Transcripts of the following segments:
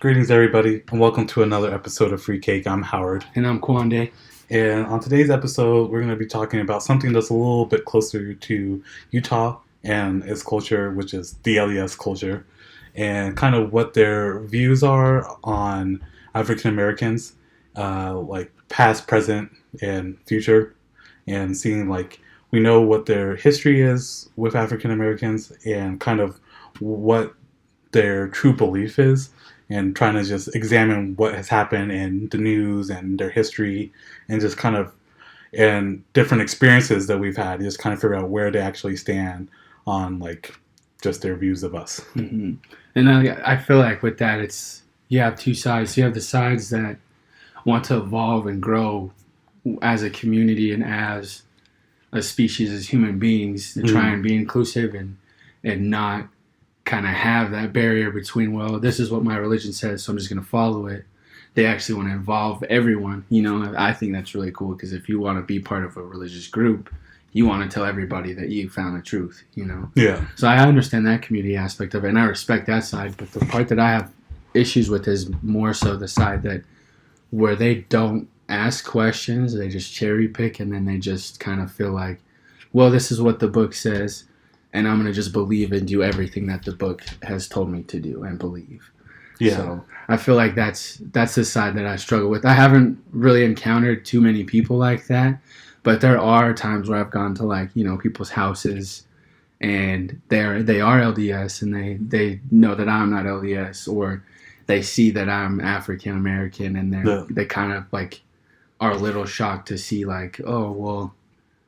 Greetings, everybody, and welcome to another episode of Free Cake. I'm Howard. And I'm Kwande. And on today's episode, we're going to be talking about something that's a little bit closer to Utah and its culture, which is the LES culture, and kind of what their views are on African Americans, like past, present, and future, and seeing like we know what their history is with African Americans and kind of what their true belief is, and trying to just examine what has happened in the news and their history and just kind of and different experiences that we've had, just kind of figure out where they actually stand on like just their views of us. Mm-hmm. And I feel like with that, you have two sides. You have the sides that want to evolve and grow as a community and as a species, as human beings, to try and be inclusive and not kind of have that barrier between, well, this is what my religion says, so I'm just going to follow it. They actually want to involve everyone. You know, I think that's really cool because if you want to be part of a religious group, you want to tell everybody that you found the truth, you know? Yeah. So I understand that community aspect of it, and I respect that side, but the part that I have issues with is more so the side that where they don't ask questions, they just cherry pick, and then they just kind of feel like, well, this is what the book says, and I'm going to just believe and do everything that the book has told me to do and believe. Yeah. So I feel like that's the side that I struggle with. I haven't really encountered too many people like that, but there are times where I've gone to like, you know, people's houses and they are LDS and they know that I'm not LDS, or they see that I'm African American, and they kind of like are a little shocked to see like, oh, well,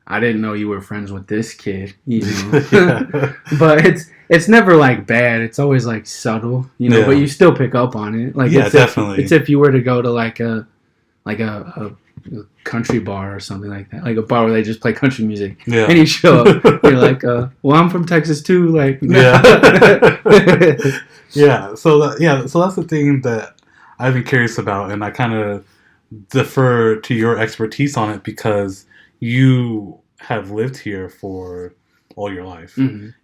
I didn't know you were friends with this kid, you know. But it's never like bad. It's always like subtle, you know. But you still pick up on it. Like definitely. It's if you were to go to like a country bar or something like that, like a bar where they just play country music. Yeah. And you show up, you're like, well, I'm from Texas too. Like, yeah. Yeah. So that's the thing that I've been curious about, and I kind of defer to your expertise on it because you have lived here for all your life,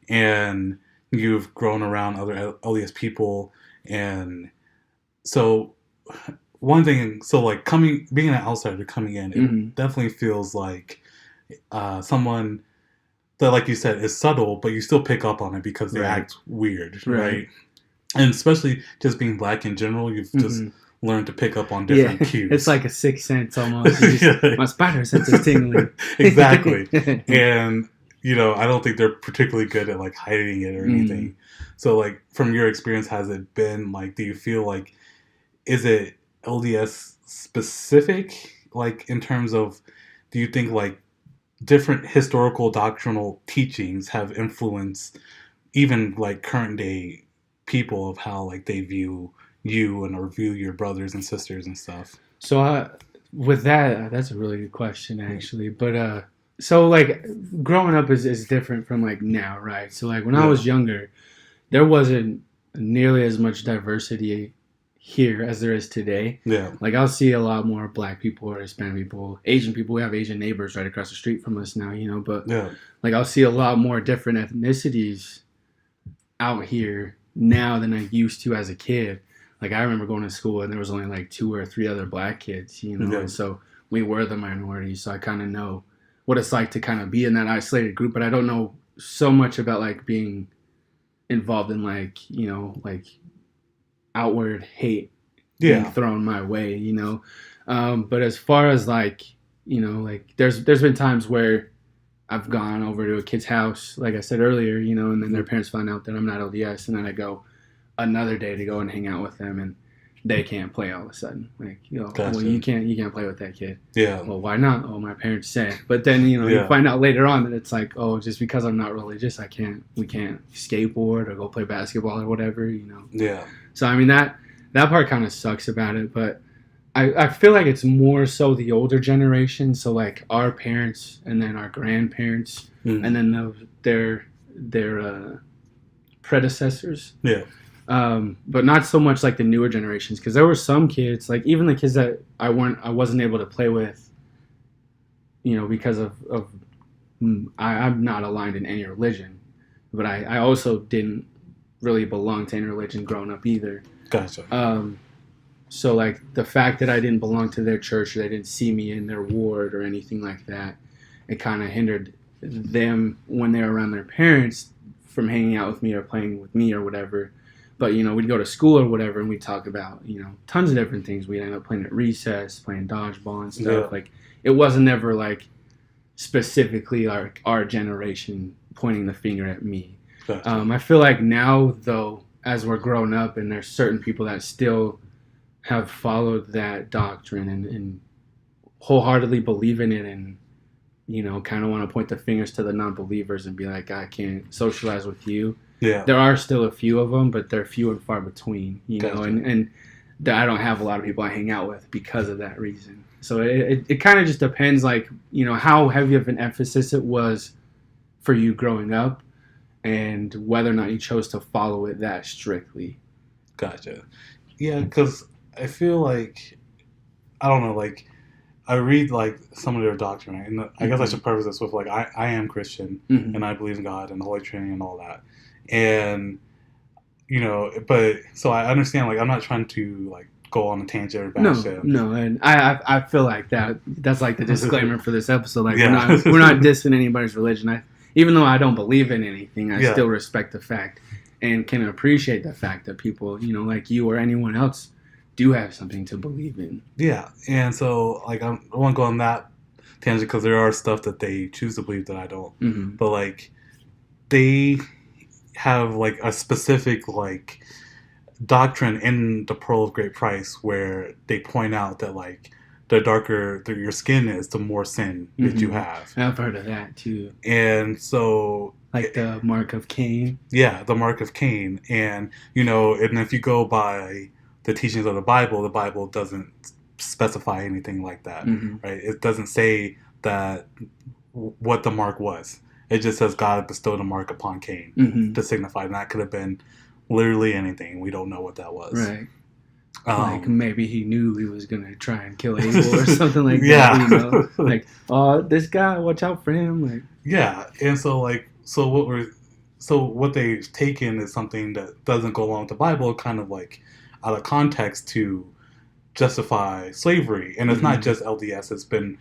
and you've grown around other LDS people, and so one thing, so like being an outsider coming in, it definitely feels like someone that, like you said, is subtle, but you still pick up on it because they act weird, right? And especially just being black in general, you've just learn to pick up on different cues. It's like a sixth sense almost. My spider sense is tingling. Exactly. And, you know, I don't think they're particularly good at like hiding it or anything. So like from your experience, has it been like, do you feel like, is it LDS specific? Like in terms of, do you think like different historical doctrinal teachings have influenced even like current day people of how like they view you and or view your brothers and sisters and stuff? So with that's a really good question actually. But so like growing up is different from like now, right? So like when I was younger, there wasn't nearly as much diversity here as there is today. Yeah. Like I'll see a lot more black people or Hispanic people, Asian people. We have Asian neighbors right across the street from us now, you know, but like I'll see a lot more different ethnicities out here now than I used to as a kid. Like, I remember going to school and there was only like 2 or 3 other black kids, you know, and so we were the minority. So I kind of know what it's like to kind of be in that isolated group, but I don't know so much about like being involved in like, you know, like outward hate being thrown my way, you know. But as far as like, you know, like there's been times where I've gone over to a kid's house, like I said earlier, you know, and then their parents find out that I'm not LDS, and then I go another day to go and hang out with them, and they can't play all of a sudden. Like, you know, well, you can't play with that kid. Yeah. Well, why not? Oh, my parents said. But then, you know, you find out later on that it's like, oh, just because I'm not religious, we can't skateboard or go play basketball or whatever, you know. Yeah. So I mean that part kind of sucks about it, but I feel like it's more so the older generation, so like our parents and then our grandparents and then their predecessors. Yeah. But not so much like the newer generations, because there were some kids, like even the kids that I wasn't able to play with, you know, because of I'm not aligned in any religion, but I also didn't really belong to any religion growing up either. Gotcha. So like the fact that I didn't belong to their church, or they didn't see me in their ward or anything like that, it kind of hindered them when they were around their parents from hanging out with me or playing with me or whatever. But, you know, we'd go to school or whatever and we'd talk about, you know, tons of different things. We'd end up playing at recess, playing dodgeball and stuff. Yeah. Like, it wasn't ever, like, specifically like our generation pointing the finger at me. Gotcha. I feel like now, though, as we're grown up and there's certain people that still have followed that doctrine and wholeheartedly believe in it and, you know, kind of want to point the fingers to the non-believers and be like, I can't socialize with you. Yeah. There are still a few of them, but they're few and far between, you know, Gotcha. and I don't have a lot of people I hang out with because of that reason. So it kind of just depends, like, you know, how heavy of an emphasis it was for you growing up and whether or not you chose to follow it that strictly. Gotcha. Yeah, because I feel like, I don't know, like, I read, like, some of their doctrine, right? And I guess I should preface this with, like, I am Christian, and I believe in God and the Holy Trinity and all that. And, you know, but, so I understand, like, I'm not trying to, like, go on a tangent or bash him. No, and I feel like that's like the disclaimer for this episode. Like, Yeah. we're not dissing anybody's religion. Even though I don't believe in anything, I still respect the fact and can appreciate the fact that people, you know, like you or anyone else do have something to believe in. Yeah, and so, like, I won't go on that tangent because there are stuff that they choose to believe that I don't. Mm-hmm. But, like, they have, like, a specific, like, doctrine in the Pearl of Great Price where they point out that, like, the darker your skin is, the more sin that you have. I've heard of that too. And so, like the mark of Cain. Yeah, the mark of Cain. And, you know, and if you go by the teachings of the Bible doesn't specify anything like that, right? It doesn't say that what the mark was. It just says God bestowed a mark upon Cain to signify, and that could have been literally anything. We don't know what that was. Right. Like maybe he knew he was gonna try and kill Abel or something like that. You know, like, oh, this guy, watch out for him. Like, yeah, and so what they've taken is something that doesn't go along with the Bible, kind of like out of context to justify slavery, and it's not just LDS; it's been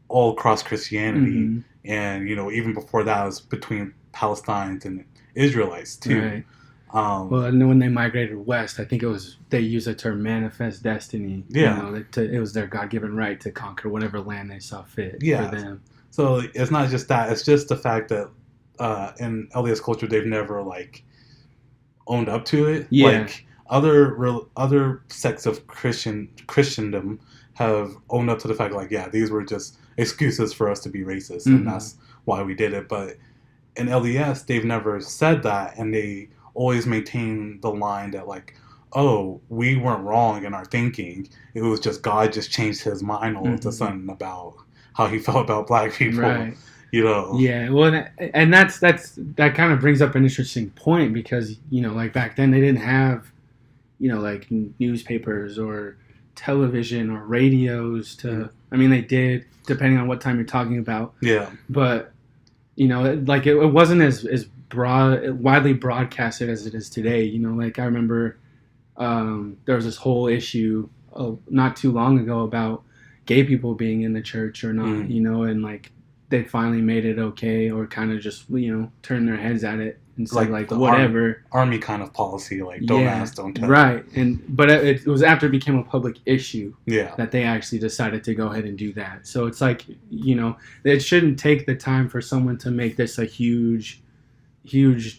all across Christianity, and, you know, even before that, it was between Palestinians and Israelites too. Right. Well, and then when they migrated west, I think they used the term manifest destiny. Yeah. You know, it was their God-given right to conquer whatever land they saw fit for them. So it's not just that; it's just the fact that in LDS culture they've never, like, owned up to it. Yeah. Like other sects of Christendom have owned up to the fact, like, yeah, these were just excuses for us to be racist, and that's why we did it. But in LDS, they've never said that, and they always maintain the line that, like, oh, we weren't wrong in our thinking. It was just God just changed his mind all of a sudden about how he felt about black people. Right. You know. Yeah. Well, and that kind of brings up an interesting point because, you know, like back then they didn't have, you know, like newspapers or television or radios to. I mean, they did, depending on what time you're talking about. Yeah. But, you know, like it wasn't as widely broadcasted as it is today. You know, like I remember there was this whole issue not too long ago about gay people being in the church or not, you know, and like they finally made it okay, or kind of just, you know, turned their heads at it and said, like whatever. Army kind of policy, like, don't ask, don't tell. Right. But it was after it became a public issue that they actually decided to go ahead and do that. So it's like, you know, it shouldn't take the time for someone to make this a huge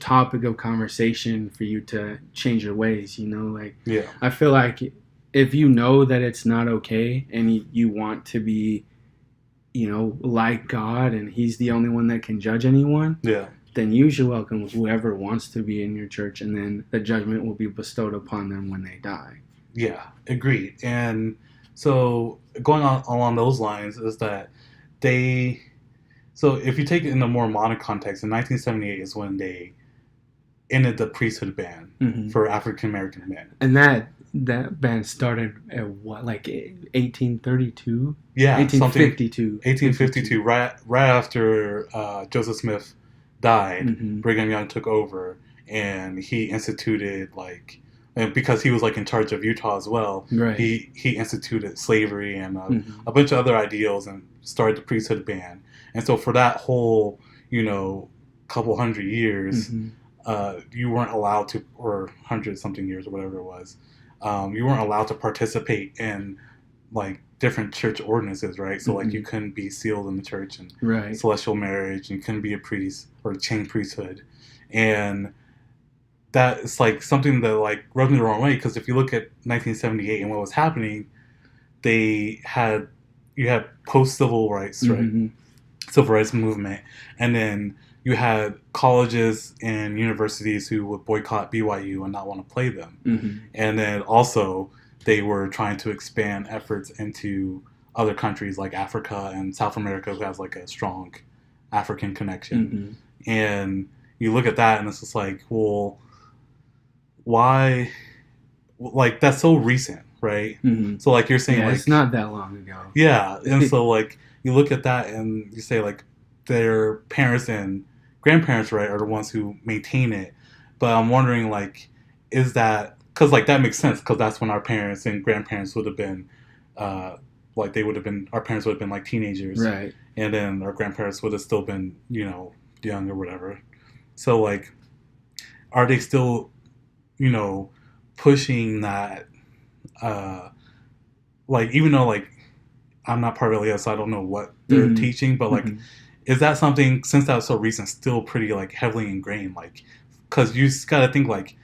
topic of conversation for you to change your ways, you know? Like, I feel like if you know that it's not okay and you want to be, you know, like God and he's the only one that can judge anyone, then you should welcome whoever wants to be in your church, and then the judgment will be bestowed upon them when they die. Yeah, agreed. And so going on along those lines is that so if you take it in a more modern context, in 1978 is when they ended the priesthood ban for African-American men. And that ban started at what, like 1832? Yeah, 1852. 1852, right after Joseph Smith died, Brigham Young took over, and he instituted, like, and because he was like in charge of Utah as well, Right. he instituted slavery and a bunch of other ideals and started the priesthood ban. And so for that whole, couple hundred years, you weren't allowed to, or 100-something years or whatever it was, you weren't allowed to participate in like different church ordinances, right? So like you couldn't be sealed in the church and celestial marriage, and you couldn't be a priest or chain priesthood, and that is like something that like rubbed me the wrong way, because if you look at 1978 and what was happening, you had post civil rights, right? Civil rights movement, and then you had colleges and universities who would boycott BYU and not want to play them, and then also they were trying to expand efforts into other countries like Africa and South America, who has like a strong African connection. And you look at that and it's just like, well, why? Like, that's so recent, right? So like you're saying, like, it's not that long ago. Yeah, and so like you look at that and you say like their parents and grandparents, right, are the ones who maintain it. But I'm wondering, like, is that because like that makes sense, because that's when our parents and grandparents would have been, like our parents would have been like teenagers, right? And then our grandparents would have still been, young or whatever. So like, are they still, pushing that? Like, even though like I'm not part of LES, so I don't know what they're teaching, but like, is that something, since that was so recent, still pretty like heavily ingrained? Like, because you just gotta think like,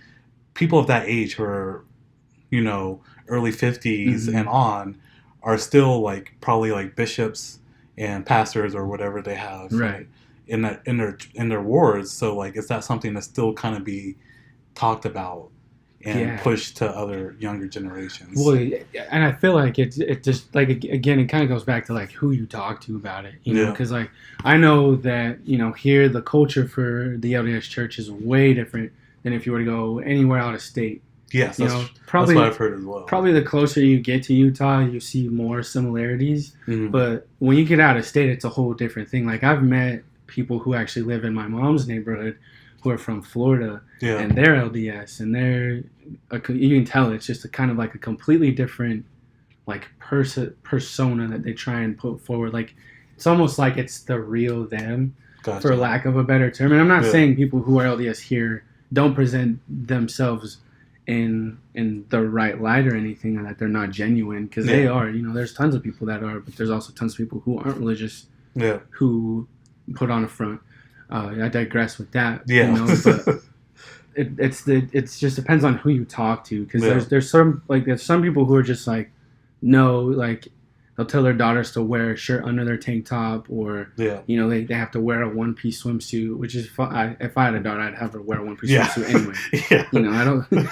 people of that age who are, early 50s and on, are still like probably like bishops and pastors or whatever they have, right, in their wards. So like, is that something that still kind of be talked about and pushed to other younger generations? Well, and I feel like it just like, again, it kind of goes back to like who you talk to about it, know, because like I know that here the culture for the LDS Church is way different than if you were to go anywhere out of state. Yes, probably, that's what I've heard as well. Probably the closer you get to Utah, you see more similarities. But when you get out of state, it's a whole different thing. Like, I've met people who actually live in my mom's neighborhood who are from Florida, and they're LDS, and you can tell it's just a kind of like a completely different like persona that they try and put forward. Like, it's almost like it's the real them, for lack of a better term. And I'm not saying people who are LDS here don't present themselves in the right light or anything, or that they're not genuine, because they are. There's tons of people that are, but there's also tons of people who aren't religious, who put on a front. I digress with that. But it just depends on who you talk to, because there's some people who are just like, no, like, they'll tell their daughters to wear a shirt under their tank top, or they have to wear a one-piece swimsuit, which is fun. If I had a daughter, I'd have her wear a one-piece swimsuit anyway.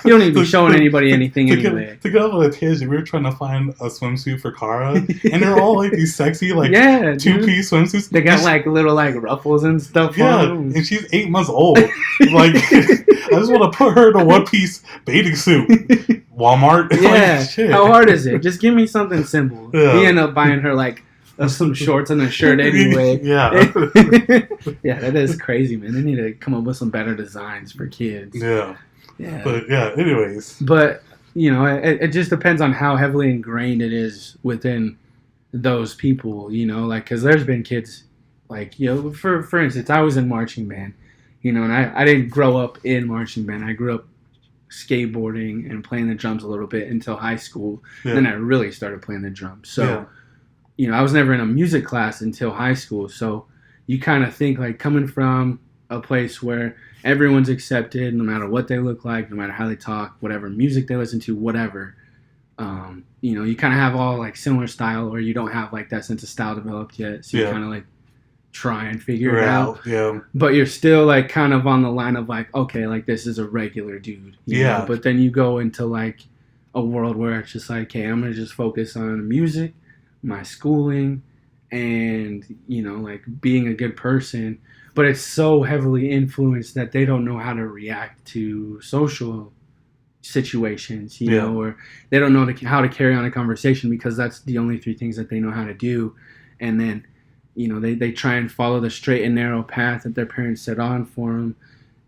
You don't need to be showing anybody anything anyway. To go on a tangent, we were trying to find a swimsuit for Kara, and they're all like these sexy like two-piece swimsuits. They got like little like ruffles and stuff. And she's 8 months old. Like, I just want to put her in a one-piece bathing suit. Walmart. Yeah. Like, shit. How hard is it? Just give me something simple. We end up buying her like some shorts and a shirt anyway. Yeah, that is crazy, man. They need to come up with some better designs for kids. Yeah. But anyways. But it just depends on how heavily ingrained it is within those people. Like, because there's been kids like, for instance, I was in marching band. And I didn't grow up in marching band. I grew up skateboarding and playing the drums a little bit until high school. Then I really started playing the drums. So, I was never in a music class until high school. So you kind of think like, coming from a place where everyone's accepted, no matter what they look like, no matter how they talk, whatever music they listen to, whatever, you kind of have all like similar style, or you don't have like that sense of style developed yet. So you kind of like try and figure it out. But you're still like kind of on the line of like, okay, like, this is a regular dude. You know? But then you go into like a world where it's just like, hey, I'm going to just focus on music, my schooling, and, like, being a good person. But it's so heavily influenced that they don't know how to react to social situations, you know, or they don't know how to carry on a conversation, because that's the only 3 things that they know how to do. And then, they try and follow the straight and narrow path that their parents set on for them.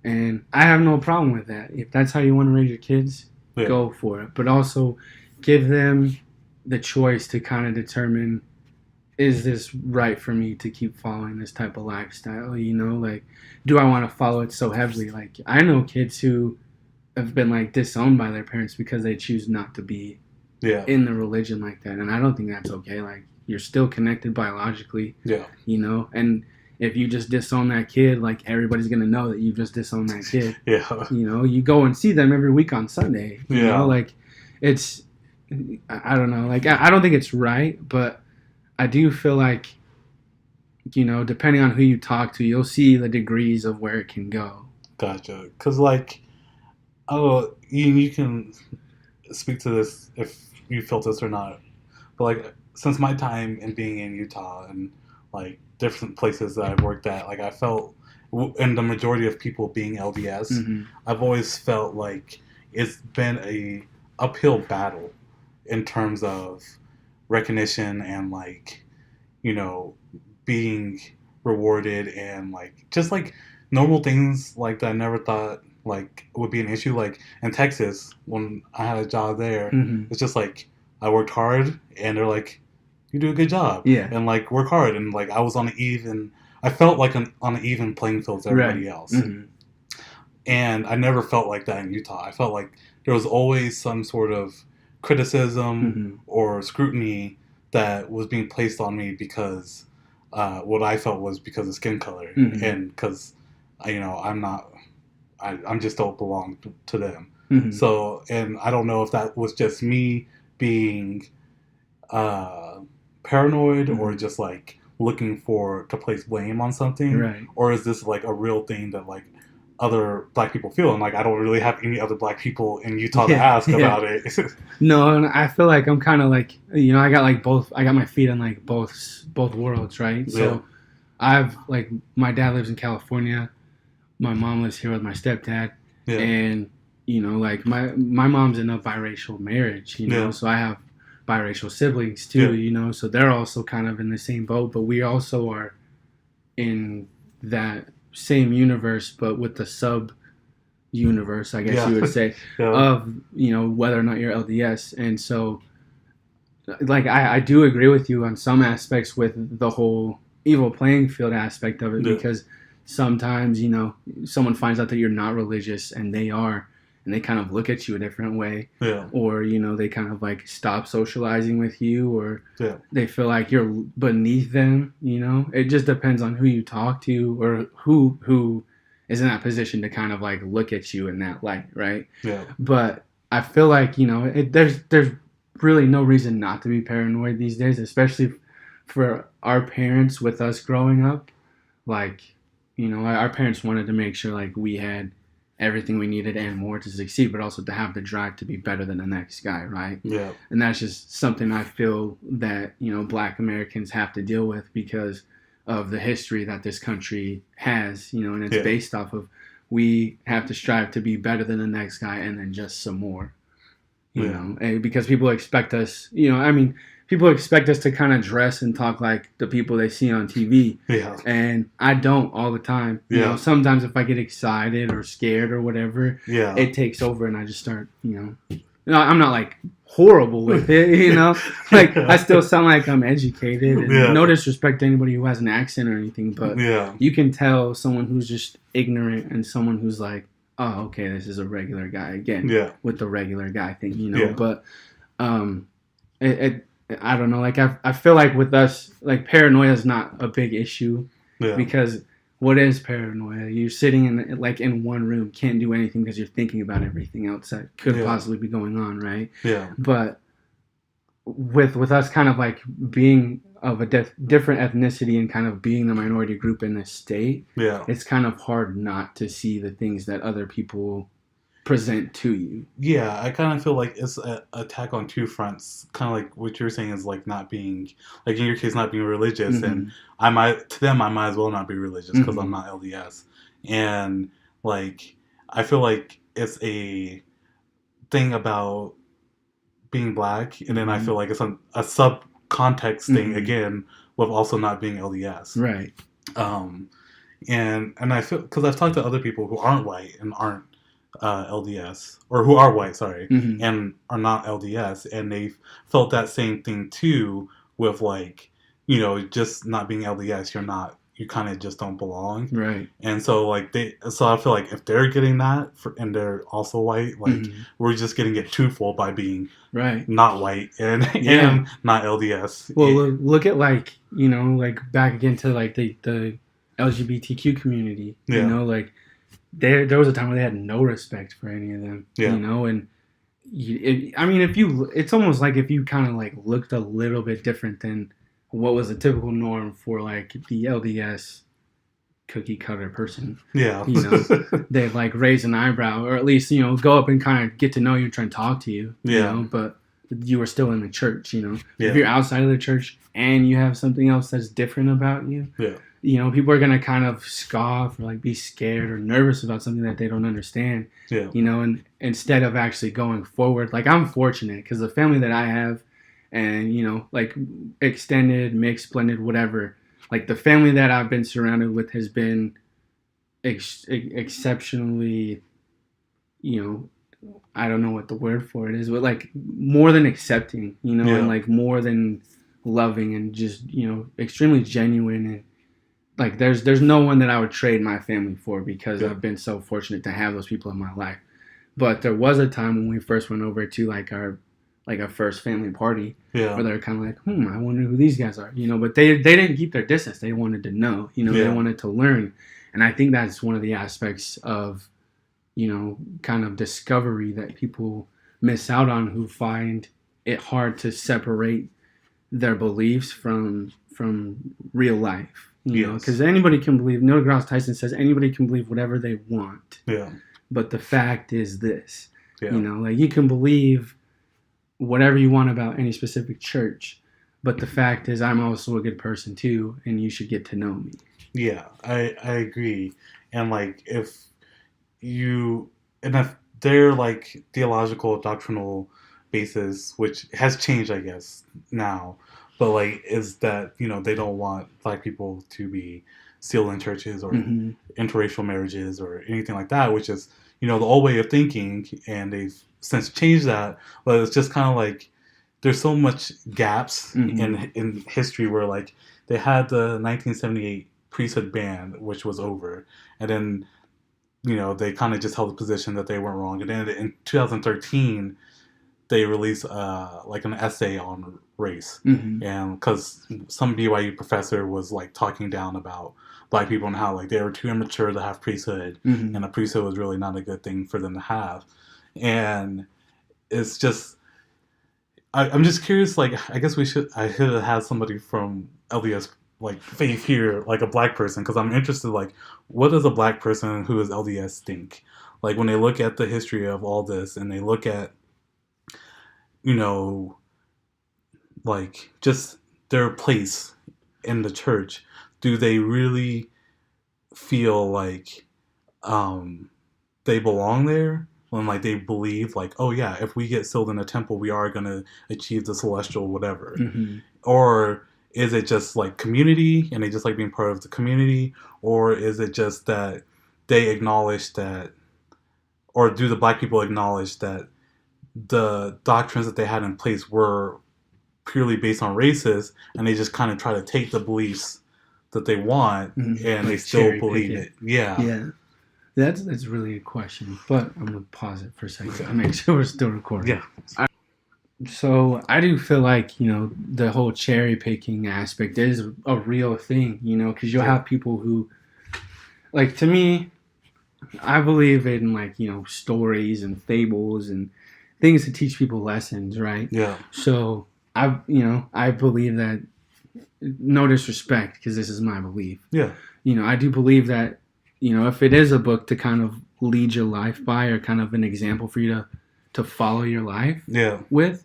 And I have no problem with that. If that's how you want to raise your kids, go for it. But also give them the choice to kind of determine, is this right for me to keep following this type of lifestyle? You know, like, do I want to follow it so heavily? Like, I know kids who have been like disowned by their parents because they choose not to be in the religion like that, and I don't think that's okay. Like, you're still connected biologically, you know, and if you just disown that kid, like, everybody's gonna know that you just disowned that kid. You know, you go and see them every week on Sunday. You know, like, it's, I don't know, like, I don't think it's right, but I do feel like, you know, depending on who you talk to, you'll see the degrees of where it can go. Gotcha. Because, like, oh, you can speak to this if you felt this or not, but, like, since my time in being in Utah and, like, different places that I've worked at, like, I felt, and the majority of people being LDS, I've always felt like it's been a uphill battle in terms of recognition and, like, you know, being rewarded and, like, just, like, normal things, like, that I never thought, like, would be an issue. Like, in Texas, when I had a job there, it's just, like, I worked hard, and they're like, you do a good job. And, like, work hard. And, like, I was on I felt like on an even playing field with everybody else. And I never felt like that in Utah. I felt like there was always some sort of criticism or scrutiny that was being placed on me because what I felt was because of skin color. And because, you know, I'm just don't belong to them. So, and I don't know if that was just me being paranoid or just, like, looking to place blame on something, or is this, like, a real thing that, like, other black people feel? And, like, I don't really have any other black people in Utah to ask about it. No, and I feel like I'm kind of like, you know, I got my feet in, like, both worlds, right? So I've, like, my dad lives in California, my mom lives here with my stepdad, and, you know, like, my mom's in a biracial marriage, you know, so I have biracial siblings too, you know, so they're also kind of in the same boat, but we also are in that same universe, but with the sub universe, I guess you would say, of, you know, whether or not you're LDS. And so, like, I do agree with you on some aspects with the whole evil playing field aspect of it, because sometimes, you know, someone finds out that you're not religious and they are, and they kind of look at you a different way, or, you know, they kind of, like, stop socializing with you, or they feel like you're beneath them, you know. It just depends on who you talk to, or who is in that position to kind of, like, look at you in that light, right? But I feel like, you know, there's really no reason not to be paranoid these days, especially for our parents with us growing up. Like, you know, our parents wanted to make sure, like, we had everything we needed and more to succeed, but also to have the drive to be better than the next guy, right? And that's just something I feel that, you know, Black Americans have to deal with because of the history that this country has, you know, and it's based off of, we have to strive to be better than the next guy and then just some more, you know, and because people expect us, you know, I mean, people expect us to kind of dress and talk like the people they see on TV. And I don't all the time. You know, sometimes if I get excited or scared or whatever, it takes over and I just start, you know, I'm not, like, horrible with it, you know. Like, I still sound like I'm educated. And no disrespect to anybody who has an accent or anything, but you can tell someone who's just ignorant and someone who's like, oh, okay, this is a regular guy again with the regular guy thing, you know. But I don't know, like, I feel like with us, like, paranoia is not a big issue, because what is paranoia? You're sitting in one room, can't do anything because you're thinking about everything else that could possibly be going on, right? But with us kind of, like, being of a different ethnicity and kind of being the minority group in this state, it's kind of hard not to see the things that other people present to you. I kind of feel like it's an attack on two fronts. Kind of like what you're saying is, like, not being, like, in your case, not being religious, and I might as well not be religious because I'm not LDS, and, like, I feel like it's a thing about being Black, and then I feel like it's a sub context thing again with also not being LDS, and I feel, because I've talked to other people who aren't white and aren't LDS, or who are white, sorry, Mm-hmm. and are not LDS, and they've felt that same thing too with like, just not being LDS, you kind of just don't belong, Right. and so like so I feel like if they're getting that and they're also white, like we're just getting it twofold by being not white and not LDS. Well, look at like like back again to like the LGBTQ community. Like there was a time where they had no respect for any of them. And it's almost like if you kind of like looked a little bit different than what was a typical norm for like the LDS cookie cutter person. They'd like raise an eyebrow, or at least go up and kind of get to know you and try and talk to you. But you were still in the church. If you're outside of the church and you have something else that's different about you, people are gonna kind of scoff or like be scared or nervous about something that they don't understand. And instead of actually going forward, like I'm fortunate because the family that I have, and like extended, mixed, blended, whatever, like the family that I've been surrounded with has been exceptionally, I don't know what the word for it is, but like more than accepting, and like more than loving, and just extremely genuine. And like there's no one that I would trade my family for, because I've been so fortunate to have those people in my life. But there was a time when we first went over to like our first family party, where they're kind of like, I wonder who these guys are, but they didn't keep their distance. They wanted to know, they wanted to learn. And I think that's one of the aspects of, kind of discovery that people miss out on, who find it hard to separate their beliefs from real life, because anybody can believe, Neil deGrasse Tyson says anybody can believe whatever they want. But the fact is this, like you can believe whatever you want about any specific church, but the fact is I'm also a good person too, and you should get to know me. I agree. And like if their like theological doctrinal basis, which has changed I guess now, but like is that they don't want Black people to be still in churches or interracial marriages or anything like that, which is the old way of thinking, and they've since changed that. But it's just kind of like there's so much gaps in history, where like they had the 1978 priesthood ban, which was over, and then they kind of just held the position that they weren't wrong, and then in 2013 they released like an essay on race, and because some BYU professor was like talking down about Black people and how like they were too immature to have priesthood, and a priesthood was really not a good thing for them to have. And it's just I'm just curious, like I guess I should have had somebody from LDS like faith here, like a Black person, because I'm interested, like what does a Black person who is LDS think, like when they look at the history of all this and they look at like just their place in the church. Do they really feel like they belong there? When like they believe like, oh yeah, if we get sealed in a temple, we are going to achieve the celestial whatever. Or is it just like community and they just like being part of the community? Or is it just that they acknowledge that, or do the Black people acknowledge that the doctrines that they had in place were purely based on races, and they just kind of try to take the beliefs that they want and they still believe it? That's really a question, but I'm gonna pause it for a second to make sure we're still recording. So I do feel like the whole cherry picking aspect is a real thing, because you'll have people who, like, to me, I believe in like stories and fables and things to teach people lessons, right? So I believe that, no disrespect, because this is my belief. I do believe that, if it is a book to kind of lead your life by, or kind of an example for you to follow your life with,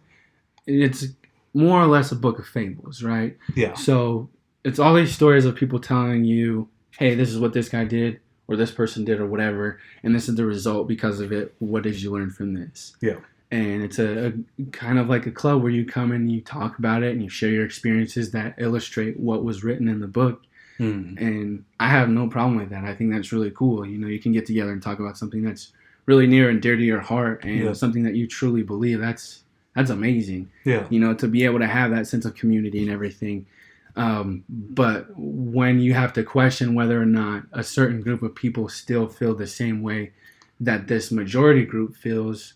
it's more or less a book of fables, right? So it's all these stories of people telling you, hey, this is what this guy did, or this person did, or whatever, and this is the result because of it. What did you learn from this? And it's a kind of like a club where you come and you talk about it and you share your experiences that illustrate what was written in the book. And I have no problem with that. I think that's really cool. You can get together and talk about something that's really near and dear to your heart and something that you truly believe, that's amazing. Yeah. You know, to be able to have that sense of community and everything. But when you have to question whether or not a certain group of people still feel the same way that this majority group feels,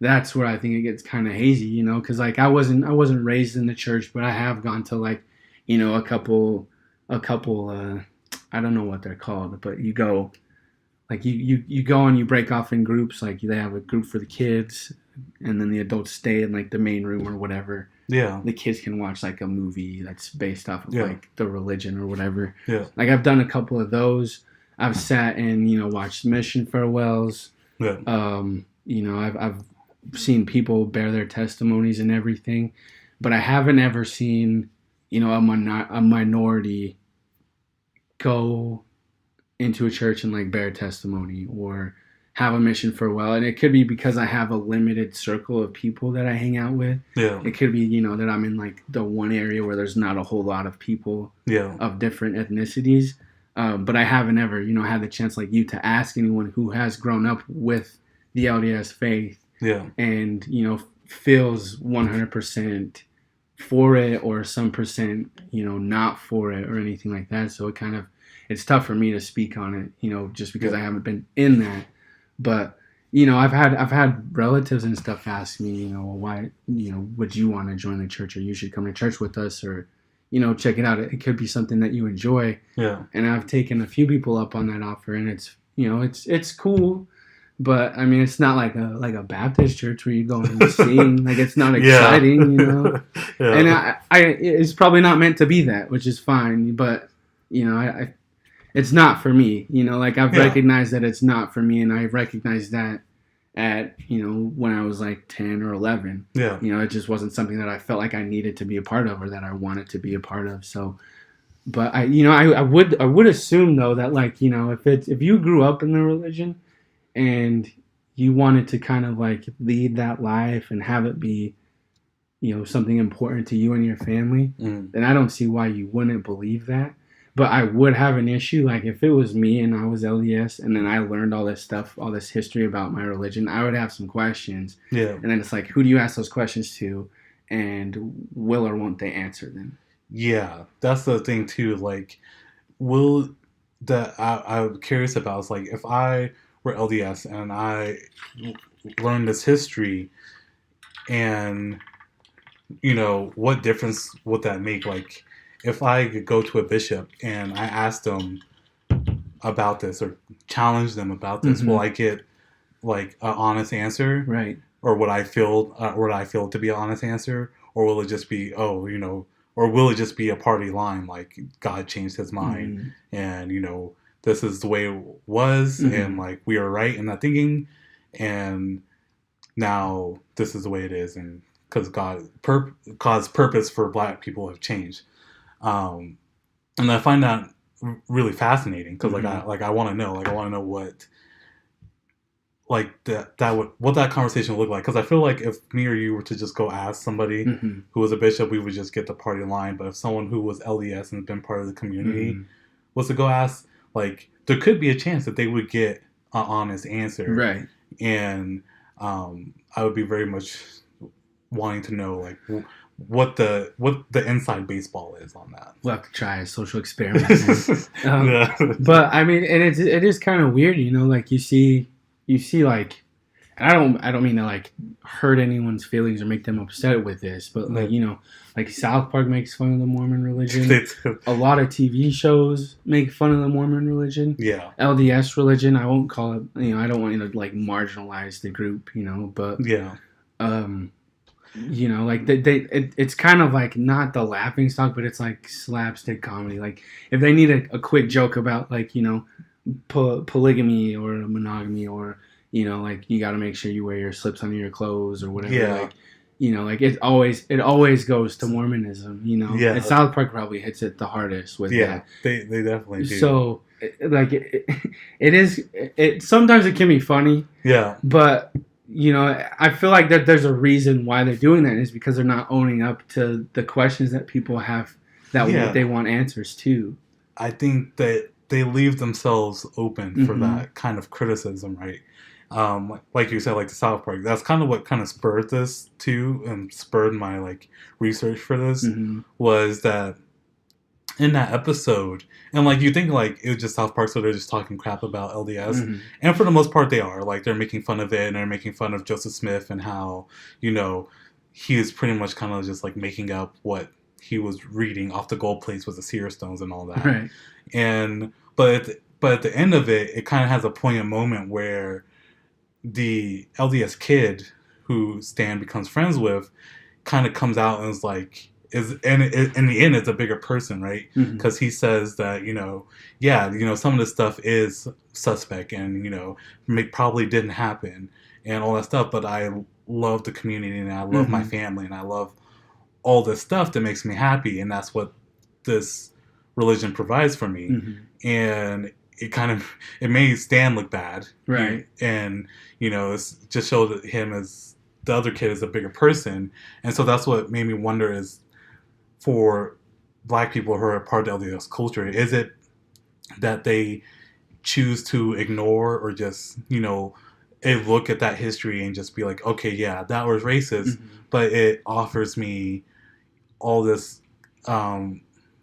that's where I think it gets kind of hazy, you know, because like I wasn't raised in the church, but I have gone to like, you know, a couple I don't know what they're called, but you go like you go and you break off in groups. Like they have a group for the kids, and then the adults stay in like the main room or whatever. Yeah. The kids can watch like a movie that's based off of like the religion or whatever. Yeah. Like I've done a couple of those. I've sat and, you know, watched mission farewells. Yeah. You know, I've seen people bear their testimonies and everything, but I haven't ever seen, you know, a minority go into a church and like bear testimony or have a mission farewell. And it could be because I have a limited circle of people that I hang out with. Yeah. It could be, you know, that I'm in like the one area where there's not a whole lot of people of different ethnicities. But I haven't ever, you know, had the chance like you to ask anyone who has grown up with the LDS faith and, you know, feels 100% for it or some percent, you know, not for it or anything like that. So it's tough for me to speak on it, you know, just because I haven't been in that. But, you know, I've had relatives and stuff ask me, you know, why, you know, would you want to join the church, or you should come to church with us, or, you know, check it out. It could be something that you enjoy. Yeah. And I've taken a few people up on that offer, and it's, you know, it's cool. But I mean, it's not like a Baptist church where you go and sing. Like, it's not exciting, you know. And I it's probably not meant to be that, which is fine. But you know, it's not for me. You know, like I've recognized that it's not for me, and I recognized that at, you know, when I was like 10 or 11. Yeah. You know, it just wasn't something that I felt like I needed to be a part of or that I wanted to be a part of. So, but I would assume though that, like, you know, if you grew up in the religion and you wanted to kind of like lead that life and have it be, you know, something important to you and your family, then I don't see why you wouldn't believe that. But I would have an issue, like if it was me and I was LDS and then I learned all this stuff, all this history about my religion, I would have some questions. Yeah. And then it's like, who do you ask those questions to, and will or won't they answer them? Yeah, that's the thing too. Like, I'm curious about is like, if I were LDS and I learned this history, and, you know, what difference would that make? Like, if I could go to a bishop and I asked them about this or challenge them about this, will I get like an honest answer? Right. Or would I feel to be an honest answer? Or will it just be, oh, you know, or will it just be a party line, like God changed his mind and, you know, this is the way it was and like we are right in that thinking, and now this is the way it is, and because God's purpose for Black people have changed. And I find that really fascinating because I want to know what what that conversation would look like, because I feel like if me or you were to just go ask somebody who was a bishop, we would just get the party line. But if someone who was LDS and been part of the community was to go ask, like, there could be a chance that they would get an honest answer, right? And I would be very much wanting to know like what the inside baseball is on that. We'll have to try a social experiment. But I mean, and it is kind of weird, you know, like you see like, and I don't mean to like hurt anyone's feelings or make them upset with this, but like, you know, like South Park makes fun of the Mormon religion. A lot of TV shows make fun of the Mormon religion. Yeah. LDS religion, I won't call it, you know, I don't want you to like marginalize the group, you know, but yeah. You know, like it's kind of like not the laughing stock, but it's like slapstick comedy. Like if they need a quick joke about like, you know, polygamy or monogamy, or, you know, like you got to make sure you wear your slips under your clothes or whatever. Yeah. Like, you know, like it always goes to Mormonism. You know, and South Park probably hits it the hardest with that. They definitely do. So like it sometimes it can be funny. Yeah, but. You know, I feel like that there's a reason why they're doing that, is because they're not owning up to the questions that people have that they want answers to. I think that they leave themselves open for that kind of criticism, right? like you said, like the South Park. That's kind of what kind of spurred this too, and spurred my like research for this was that in that episode, and like you think like it was just South Park, so they're just talking crap about LDS, and for the most part they are. Like they're making fun of it, and they're making fun of Joseph Smith and how he is pretty much kind of just like making up what he was reading off the gold plates with the seer stones and all that. Right. And but at the end of it, it kind of has a poignant moment where the LDS kid who Stan becomes friends with kind of comes out and is like, in the end, it's a bigger person, right? Because he says that, some of this stuff is suspect and, probably didn't happen and all that stuff, but I love the community and I love my family and I love all this stuff that makes me happy, and that's what this religion provides for me. And it made Stan look bad, right? And it's just showed him as the other kid is a bigger person, and so that's what made me wonder is for Black people who are part of the LDS culture, is it that they choose to ignore or just look at that history and just be like, okay, yeah, that was racist, but it offers me all this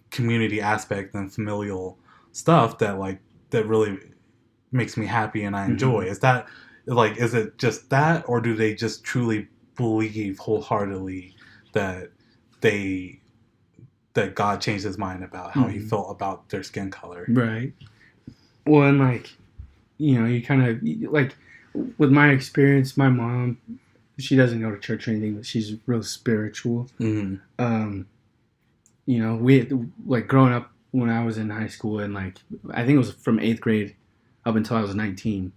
community aspect and familial stuff that really makes me happy and I enjoy. Is that is it just that, or do they just truly believe wholeheartely that God changed his mind about how he felt about their skin color? Right. Well, and you kind of with my experience, my mom, she doesn't go to church or anything, but she's real spiritual. We growing up when I was in high school, and I think it was from 8th grade up until I was 19.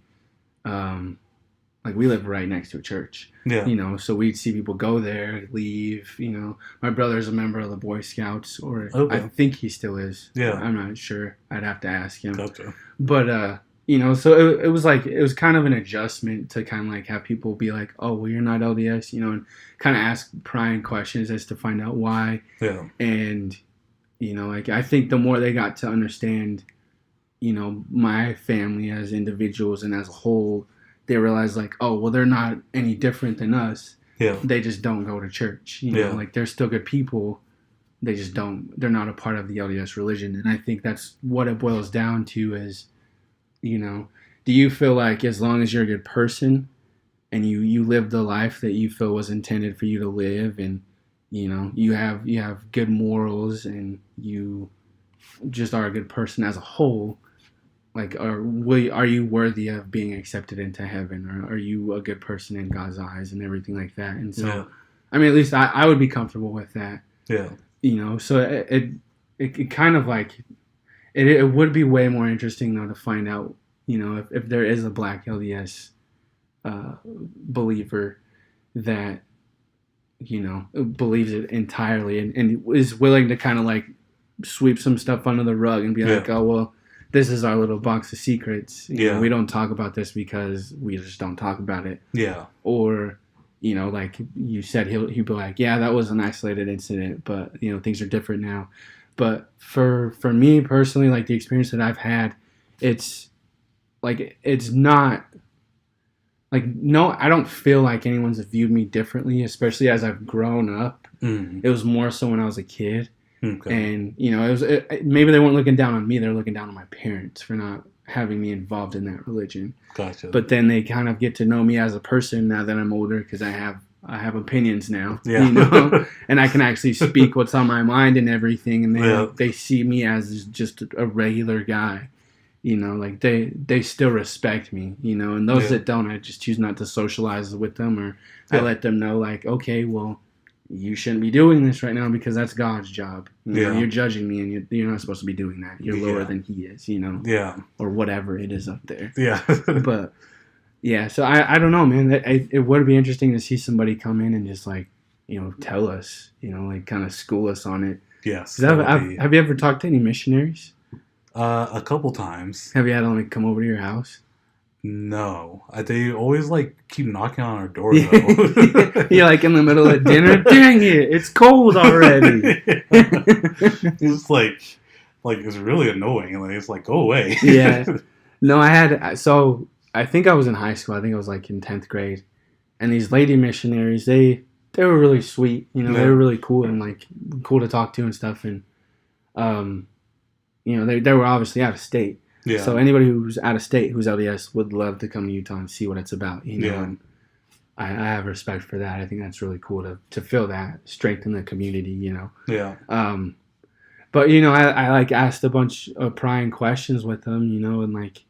We lived right next to a church. Yeah. So we'd see people go there, leave. My brother's a member of the Boy Scouts, or I think he still is. Yeah. I'm not sure. I'd have to ask him. Okay. But so it was kind of an adjustment to kind of have people be like, oh, well, you're not LDS, and kind of ask prying questions as to find out why. Yeah. And I think the more they got to understand, my family as individuals and as a whole, they realized oh, well, they're not any different than us. Yeah. They just don't go to church. They're still good people. They just don't. They're not a part of the LDS religion. And I think that's what it boils down to is, do you feel like as long as you're a good person and you live the life that you feel was intended for you to live, and you have good morals and you just are a good person as a whole, are you worthy of being accepted into heaven, or are you a good person in God's eyes and everything like that? And so, I mean, at least I would be comfortable with that. Yeah. So it kind of it would be way more interesting though to find out, if there is a Black LDS believer that, believes it entirely and is willing to kind of sweep some stuff under the rug and be like, oh, well, this is our little box of secrets. You know, we don't talk about this because we just don't talk about it. Yeah. Or, like you said, he'll be like, yeah, that was an isolated incident, but, things are different now. But for me personally, the experience that I've had, it's not, no, I don't feel like anyone's viewed me differently, especially as I've grown up. It was more so when I was a kid. Okay. And, maybe they weren't looking down on me. They're looking down on my parents for not having me involved in that religion. Gotcha. But then they kind of get to know me as a person now that I'm older, because I have opinions now, and I can actually speak what's on my mind and everything. And they see me as just a regular guy, they still respect me, and those that don't, I just choose not to socialize with them, or I let them know okay, well, you shouldn't be doing this right now because that's God's job. You're judging me, and you're not supposed to be doing that. You're lower than he is, or whatever it is up there. Yeah. But yeah, so I don't know, man. It would be interesting to see somebody come in and just tell us, kind of school us on it. Yes. Have you ever talked to any missionaries? A couple times. Have you had them come over to your house? No, they always keep knocking on our door though. You're in the middle of dinner. Dang it, it's cold already. It's it's really annoying. It's go away. Yeah. No, I I think I was in high school. I think I was like in 10th grade, and these lady missionaries, they were really sweet. You know, they were really cool and like cool to talk to and stuff. And you know, they were obviously out of state. Yeah. So anybody who's out of state who's LDS would love to come to Utah and see what it's about. You know, and I have respect for that. I think that's really cool to feel that, strengthen the community. You know. Yeah. But you know, I like asked a bunch of prying questions with them. You know, and like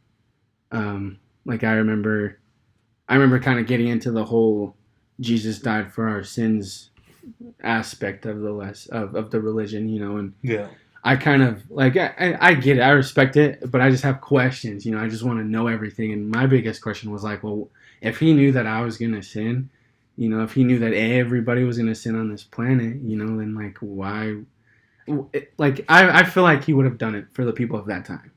I remember kind of getting into the whole Jesus died for our sins aspect of the religion, you know, and I kind of like I get it, I respect it, but I just have questions, you know. I just want to know everything, and my biggest question was like, well, if he knew that I was gonna sin, you know, if he knew that everybody was gonna sin on this planet, you know, then like why? Like I feel like he would have done it for the people of that time.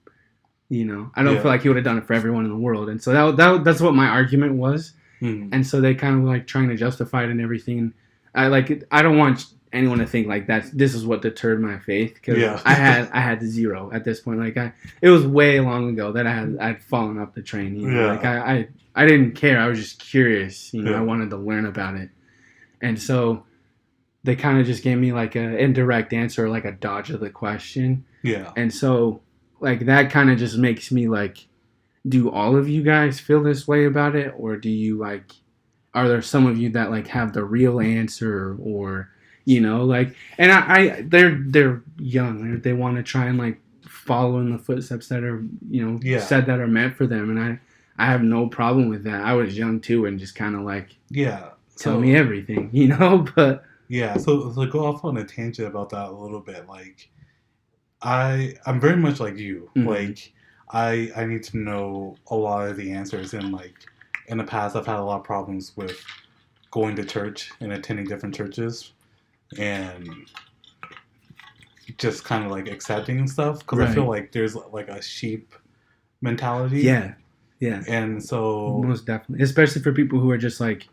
You know, I don't feel like he would have done it for everyone in the world. And so that's what my argument was. Mm-hmm. And so they kind of like trying to justify it and everything. I don't want anyone to think like this is what deterred my faith, because I had zero at this point. Like it was way long ago that I'd fallen off the train. You know? Like I didn't care. I was just curious. You know, I wanted to learn about it. And so they kind of just gave me like an indirect answer, like a dodge of the question. Yeah. And so like that kind of just makes me like, do all of you guys feel this way about it, or do you like, are there some of you that like have the real answer, or you know, like, and they're young, they want to try and like follow in the footsteps that are, you know, said that are meant for them, and I have no problem with that. I was young too, and just kind of like tell me everything, you know. But so to go off on a tangent about that a little bit, like I'm very much like you. Mm-hmm. Like I need to know a lot of the answers, and like in the past I've had a lot of problems with going to church and attending different churches and just kind of like accepting stuff, because I feel like there's like a sheep mentality. Yeah. And so most definitely, especially for people who are just like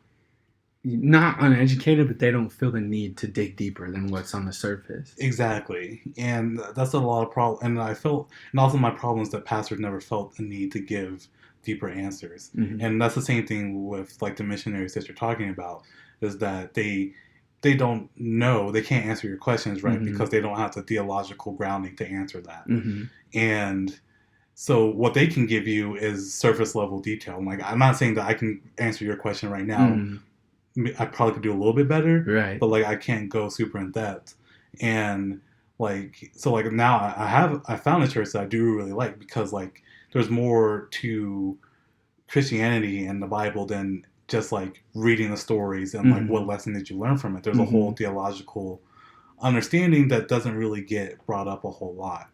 not uneducated, but they don't feel the need to dig deeper than what's on the surface. Exactly. And that's a lot of problem. And I felt, and also my problem is that pastors never felt the need to give deeper answers. Mm-hmm. And that's the same thing with like the missionaries that you're talking about, is that they don't know, they can't answer your questions, right? Mm-hmm. Because they don't have the theological grounding to answer that. Mm-hmm. And so what they can give you is surface level detail. Like, I'm not saying that I can answer your question right now. Mm-hmm. I probably could do a little bit better, right? But like I can't go super in depth, and like so like now I found a church that I do really like, because like there's more to Christianity and the Bible than just like reading the stories and like what lesson did you learn from it. There's a whole theological understanding that doesn't really get brought up a whole lot,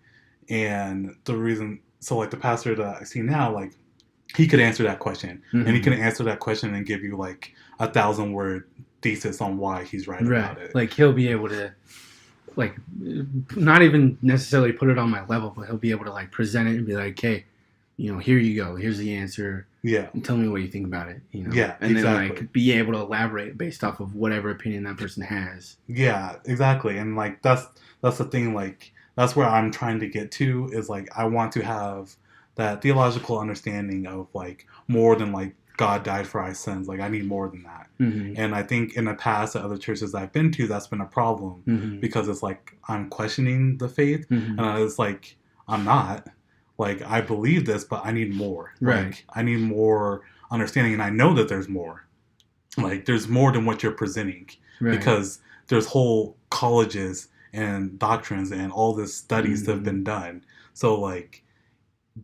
and the reason so like the pastor that I see now, like he could answer that question, and he can answer that question and give you like 1,000-word thesis on why he's right about it. Like he'll be able to, like, not even necessarily put it on my level, but he'll be able to like present it and be like, "Hey, you know, here you go. Here's the answer. Yeah, and tell me what you think about it." You know, and then like be able to elaborate based off of whatever opinion that person has. Yeah, exactly. And like that's the thing. Like that's where I'm trying to get to, is like I want to have that theological understanding of like more than like God died for our sins. Like I need more than that. Mm-hmm. And I think in the past at other churches I've been to, that's been a problem, because it's like I'm questioning the faith, and it's like I'm not. Like I believe this, but I need more. Right. Like I need more understanding, and I know that there's more. Like there's more than what you're presenting, because there's whole colleges and doctrines and all this studies that have been done. So like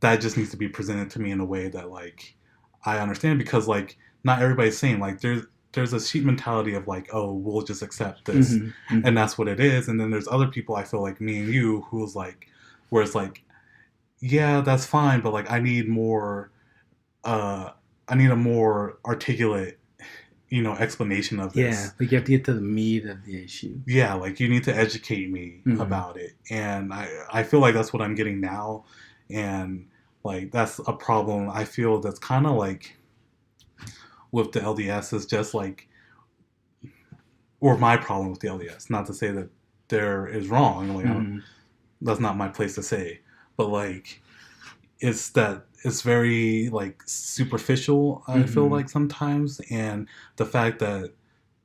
that just needs to be presented to me in a way that like I understand, because like not everybody's saying, like there's a sheep mentality of like, oh, we'll just accept this, and that's what it is. And then there's other people, I feel like me and you, who's like, where it's like, yeah, that's fine, but like I need more, I need a more articulate, you know, explanation of this. Yeah, like you have to get to the meat of the issue. Yeah, like you need to educate me about it, and I feel like that's what I'm getting now, and like that's a problem I feel that's kind of like with the LDS, is just like, or my problem with the LDS. Not to say that there is wrong, like that's not my place to say, but like is that it's very like superficial. I feel like sometimes, and the fact that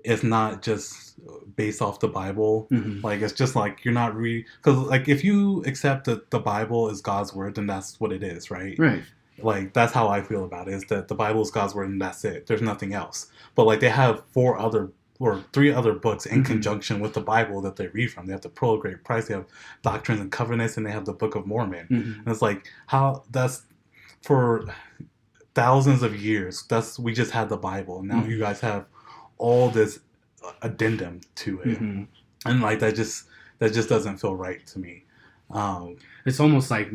it's not just based off the Bible. Like it's just like you're not because like if you accept that the Bible is God's word, then that's what it is, right? Right. Like that's how I feel about it. Is that the Bible is God's word and that's it. There's nothing else. But like they have 3 other books in conjunction with the Bible that they read from. They have the Pearl of Great Price, they have Doctrines and Covenants, and they have the Book of Mormon. And it's like how that's for thousands of years. We just had the Bible, and now you guys have all this addendum to it, and like that just doesn't feel right to me. It's almost like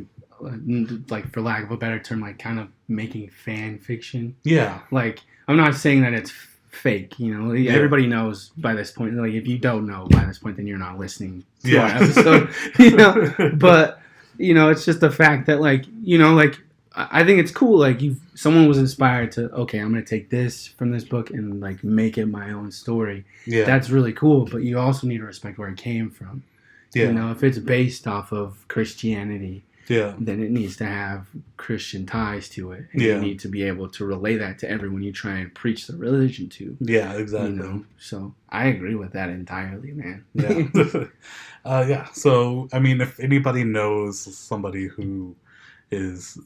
for lack of a better term, like kind of making fan fiction. Yeah. Like I'm not saying that it's fake, you know. Yeah. Everybody knows by this point. Like if you don't know by this point, then you're not listening to our episode, you know. But you know, it's just the fact that like you know, like I think it's cool. Like someone was inspired to I'm gonna take this from this book and like make it my own story. Yeah, that's really cool. But you also need to respect where it came from. Yeah, you know, if it's based off of Christianity. Yeah. Then it needs to have Christian ties to it. And you need to be able to relay that to everyone you try and preach the religion to. Yeah, exactly. You know? So I agree with that entirely, man. Yeah. So, I mean, if anybody knows somebody who is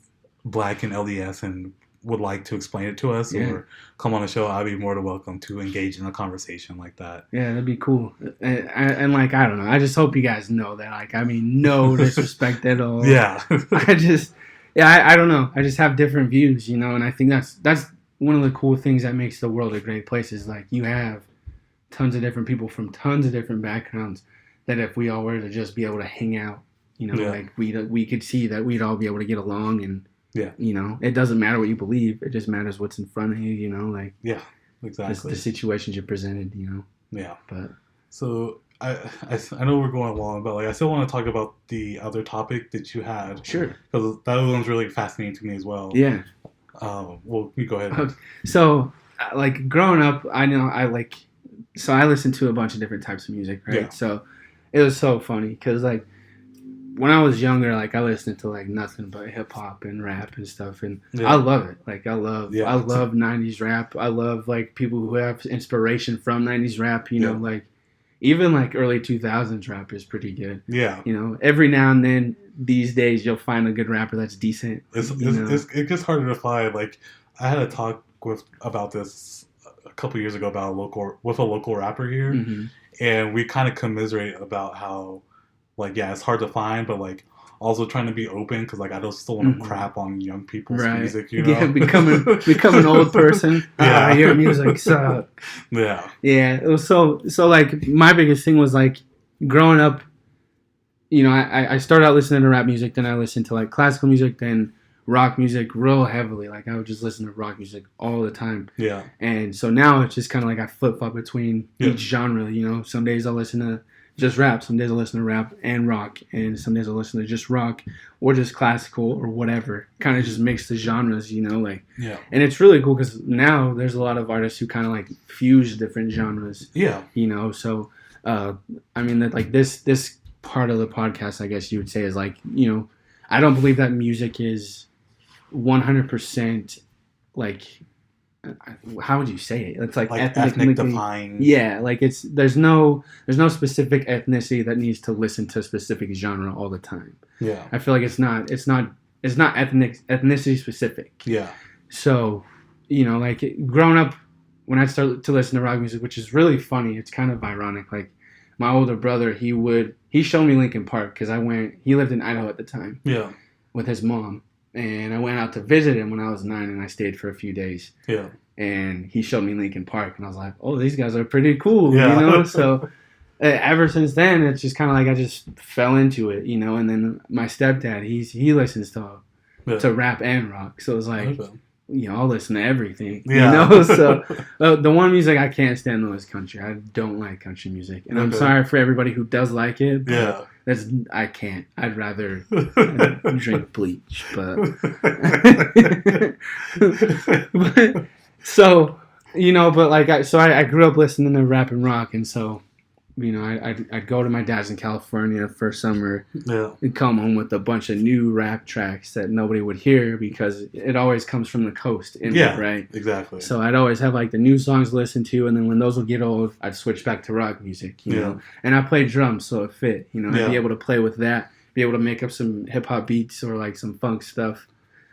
Black in LDS and would like to explain it to us or come on the show, I'd be more than welcome to engage in a conversation like that. Yeah, that'd be cool. And like, I don't know. I just hope you guys know that. Like, I mean, no disrespect at all. Yeah. I don't know. I just have different views, you know, and I think that's one of the cool things that makes the world a great place is like you have tons of different people from tons of different backgrounds that if we all were to just be able to hang out, you know, like we could see that we'd all be able to get along and you know, it doesn't matter what you believe. It just matters what's in front of you, you know, like exactly the situations you're presented, you know. Yeah. But so I know we're going long, but like I still want to talk about the other topic that you had. Sure. Because that one's really fascinating to me as well. Yeah. Well, you go ahead. So, like growing up, I listened to a bunch of different types of music, right? Yeah. So it was so funny because like. When I was younger, like I listened to like nothing but hip hop and rap and stuff, and I love it. Like I love '90s rap. I love like people who have inspiration from '90s rap. You know, like even like early 2000s rap is pretty good. Yeah. You know, every now and then these days you'll find a good rapper that's decent. It gets harder to find. Like I had a talk about this a couple years ago about a local rapper here, and we kind of commiserate about how. Like, it's hard to find, but, like, also trying to be open because, like, I don't still want to crap on young people's music, you know? Yeah, become an old person. Your music sucks. Yeah. Yeah, it was so, like, my biggest thing was, like, growing up, you know, I started out listening to rap music, then I listened to, like, classical music, then rock music real heavily. Like, I would just listen to rock music all the time. Yeah. And so now it's just kind of like I flip-flop between each genre, you know? Some days I'll listen to just rap. Some days I'll listen to rap and rock, and some days I'll listen to just rock or just classical or whatever. Kind of just mix the genres, you know, like. Yeah. And it's really cool because now there's a lot of artists who kind of like fuse different genres. Yeah. You know, so I mean that like this part of the podcast, I guess you would say, is like, you know, I don't believe that music is 100% like. How would you say it? It's like ethnic defined. Yeah, like there's no specific ethnicity that needs to listen to a specific genre all the time. Yeah, I feel like it's not ethnicity specific. Yeah. So, you know, like growing up, when I started to listen to rock music, which is really funny, it's kind of ironic. Like my older brother, he showed me Linkin Park because he lived in Idaho at the time. Yeah. With his mom. And I went out to visit him when I was 9, and I stayed for a few days. Yeah. And he showed me Linkin Park, and I was like, "Oh, these guys are pretty cool," you know. So ever since then, it's just kind of like I just fell into it, you know. And then my stepdad, he listens to rap and rock, so it's like, you know, I'll listen to everything, you know. So the one music I can't stand though is country. I don't like country music, and I'm sorry for everybody who does like it. But I can't. I'd rather drink bleach, but so you know. But like, I grew up listening to rap and rock, and so I'd go to my dad's in California for summer, yeah, and come home with a bunch of new rap tracks that nobody would hear because it always comes from the coast, right? Exactly. So I'd always have like the new songs to listen to, and then when those would get old, I'd switch back to rock music, you know. And I played drums, so it fit, you know. I'd be able to play with that, be able to make up some hip hop beats or like some funk stuff.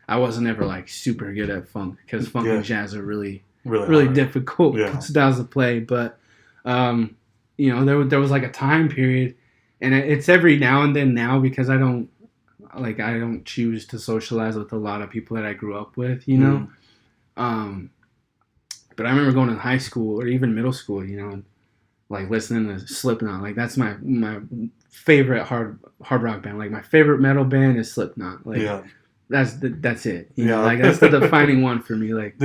I wasn't ever like super good at funk because funk and jazz are really difficult styles to play, but. There was like a time period, and it's every now and then now because I don't choose to socialize with a lot of people that I grew up with, you know. But I remember going to high school or even middle school, you know, and like listening to Slipknot. Like that's my favorite hard rock band. Like my favorite metal band is Slipknot. Like that's it. You know, like that's the defining one for me. Like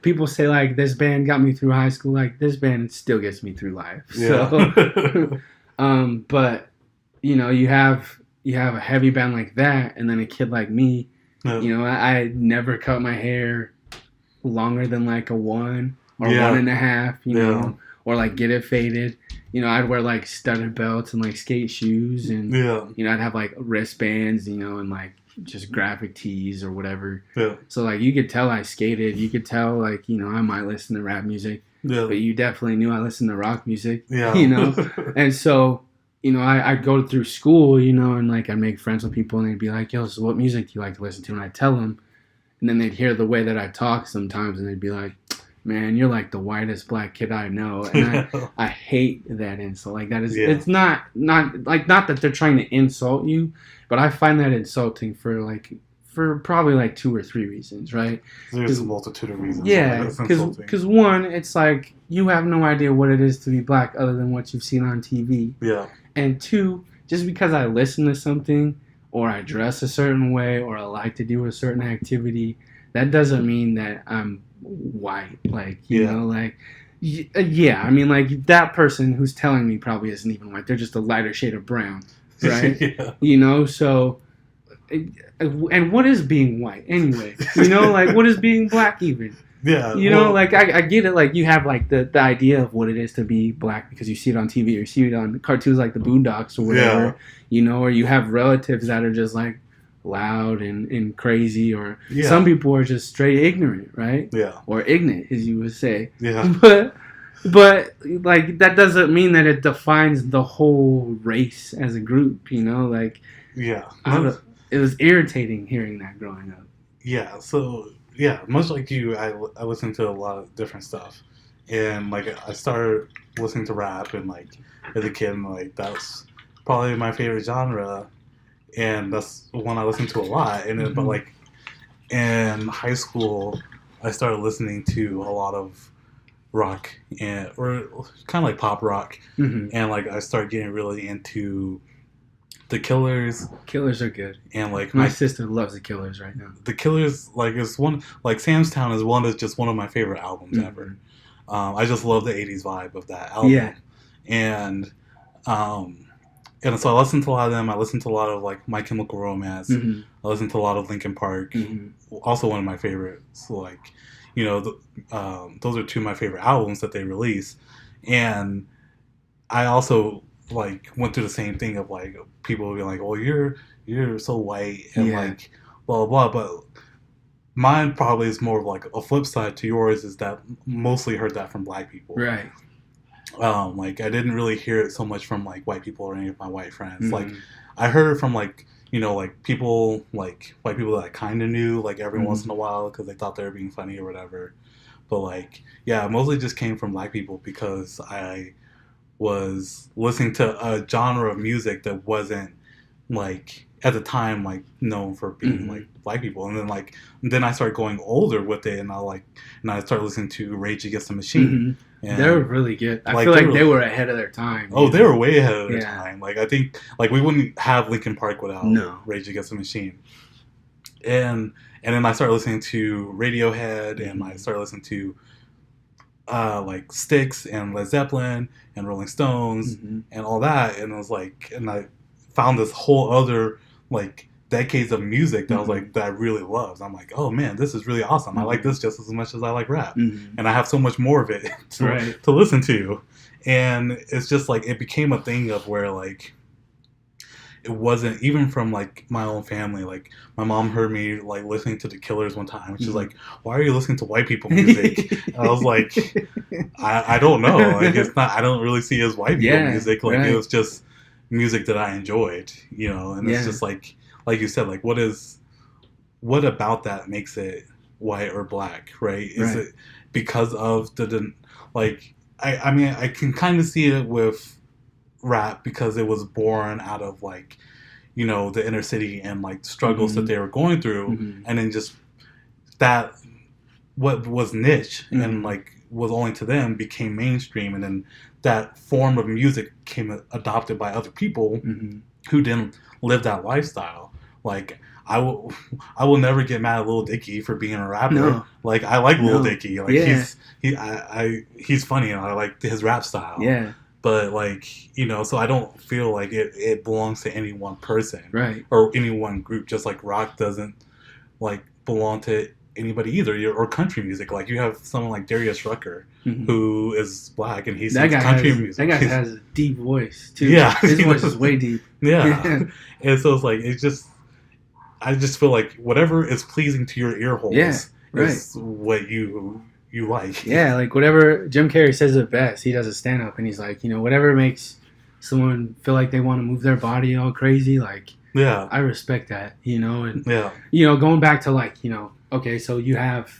people say like this band got me through high school. Like this band still gets me through life. So, but you know, you have a heavy band like that, and then a kid like me. You know, I never cut my hair longer than like a 1 or 1.5. You know, or like get it faded. You know, I'd wear like studded belts and like skate shoes, and you know, I'd have like wristbands. You know, and like just graphic tees or whatever. So like you could tell I skated. You could tell like, you know, I might listen to rap music. But you definitely knew I listened to rock music. You know? And so, you know, I'd go through school, you know, and like I'd make friends with people and they'd be like, yo, so what music do you like to listen to? And I'd tell them. And then they'd hear the way that I talk sometimes and they'd be like, man, you're like the whitest black kid I know. And I hate that insult. Like that is it's not that they're trying to insult you, but I find that insulting for probably like 2 or 3 reasons, right? There's a multitude of reasons. Yeah, because one, it's like you have no idea what it is to be black other than what you've seen on TV. And 2, just because I listen to something or I dress a certain way or I like to do a certain activity, that doesn't mean that I'm white. Like, you know, like, I mean, like that person who's telling me probably isn't even white. They're just a lighter shade of brown. Right? You know, so, and what is being white anyway? You know, like what is being black even? You know, like I get it. Like you have like the idea of what it is to be black because you see it on TV or you see it on cartoons like the Boondocks or whatever. You know, or you have relatives that are just like loud and crazy, or some people are just straight ignorant, right? Or ignorant, as you would say. But like that doesn't mean that it defines the whole race as a group, you know. Like it was irritating hearing that growing up. So much like you, I listened to a lot of different stuff, and like I started listening to rap, and like as a kid, and, like that's probably my favorite genre, and that's one I listened to a lot. And then, but like in high school, I started listening to a lot of rock or kind of like pop rock, and like I started getting really into the Killers. Killers are good, and like my sister loves the Killers right now. The Killers, like, is one, like Sam's Town is just one of my favorite albums ever. I just love the 80s vibe of that album. And so I listened to a lot of them. I listened to a lot of like My Chemical Romance. I listened to a lot of Linkin Park, also one of my favorites. So, like, you know, those are 2 of my favorite albums that they release. And I also like went through the same thing of like people being like, "Oh, you're so white," and like blah blah blah. But mine probably is more of like a flip side to yours, is that mostly heard that from black people. Right. Like I didn't really hear it so much from like white people or any of my white friends. Like I heard it from like, you know, like people, like white people that I kind of knew, like every once in a while, because they thought they were being funny or whatever. But like, yeah, it mostly just came from black people because I was listening to a genre of music that wasn't like at the time like known for being like black people. And then I started going older with it, and I started listening to Rage Against the Machine. And they were really good. I feel like they were ahead of their time. Oh, they were way ahead of their time. Like I think like we wouldn't have Linkin Park without Rage Against the Machine. And then I started listening to Radiohead, and I started listening to like Styx and Led Zeppelin and Rolling Stones and all that. And I was like, and I found this whole other like decades of music that I was like that I really loved. I'm like, oh man, this is really awesome. I like this just as much as I like rap, and I have so much more of it to listen to. And it's just like it became a thing of where like it wasn't even from like my own family. Like my mom heard me like listening to the Killers one time, and she's like, "Why are you listening to white people music?" And I was like, I don't know. Like it's not. I don't really see it as white people music. Like it was just music that I enjoyed, you know. And it's just like you said, like what about that makes it white or black, right? Is it because of the like? I mean, I can kind of see it with rap because it was born out of like, you know, the inner city and like struggles that they were going through, and then just that what was niche and like was only to them became mainstream, and then that form of music came adopted by other people who didn't live that lifestyle. Like I will never get mad at Lil Dicky for being a rapper. No. Like I like Lil Dicky. Like he's funny and I like his rap style. Yeah. But like, you know, so I don't feel like it belongs to any one person. Right. Or any one group, just like rock doesn't like belong to anybody either. Or country music. Like you have someone like Darius Rucker who is black and he sings country music. That guy has a deep voice too. Yeah. His voice is way deep. Yeah. And so it's like I just feel like whatever is pleasing to your ear holes is what you like. Yeah, like whatever Jim Carrey says it best. He does a stand up and he's like, you know, whatever makes someone feel like they want to move their body all crazy, like I respect that, you know, and you know, going back to like, you know, okay, so you have,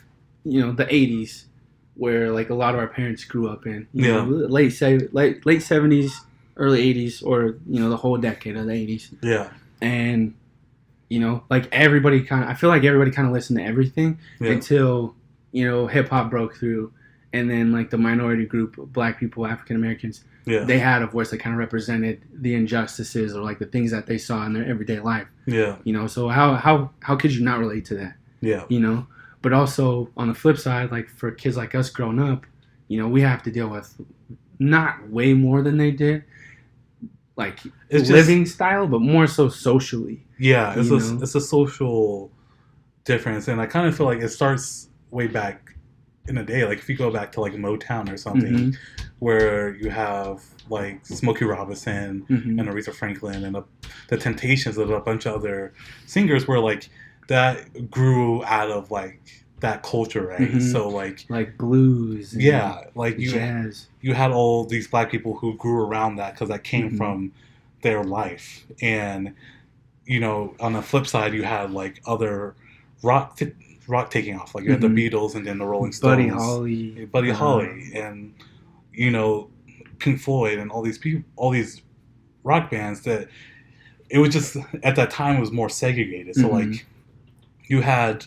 you know, the 80s where like a lot of our parents grew up in, you know, late 70s, early 80s, or you know, the whole decade of the 80s. Yeah. And you know, like everybody I feel like everybody kind of listened to everything until, you know, hip hop broke through. And then like the minority group, black people, African-Ameicans, they had a voice that kind of represented the injustices or like the things that they saw in their everyday life. Yeah. You know, so how could you not relate to that? Yeah. You know, but also on the flip side, like for kids like us growing up, you know, we have to deal with not way more than they did. Like it's living style, but more so socially. Yeah, it's a social difference, and I kind of feel like it starts way back in the day. Like if you go back to like Motown or something, where you have like Smokey Robinson and Aretha Franklin and the Temptations and a bunch of other singers, where like that grew out of like that culture, right? So like blues, and like jazz. You had all these black people who grew around that because that came from their life. And you know, on the flip side, you had like other rock taking off. Like you had the Beatles and then the Rolling Stones, Buddy Holly, and you know, Pink Floyd and all these people, all these rock bands that it was just at that time it was more segregated. So like you had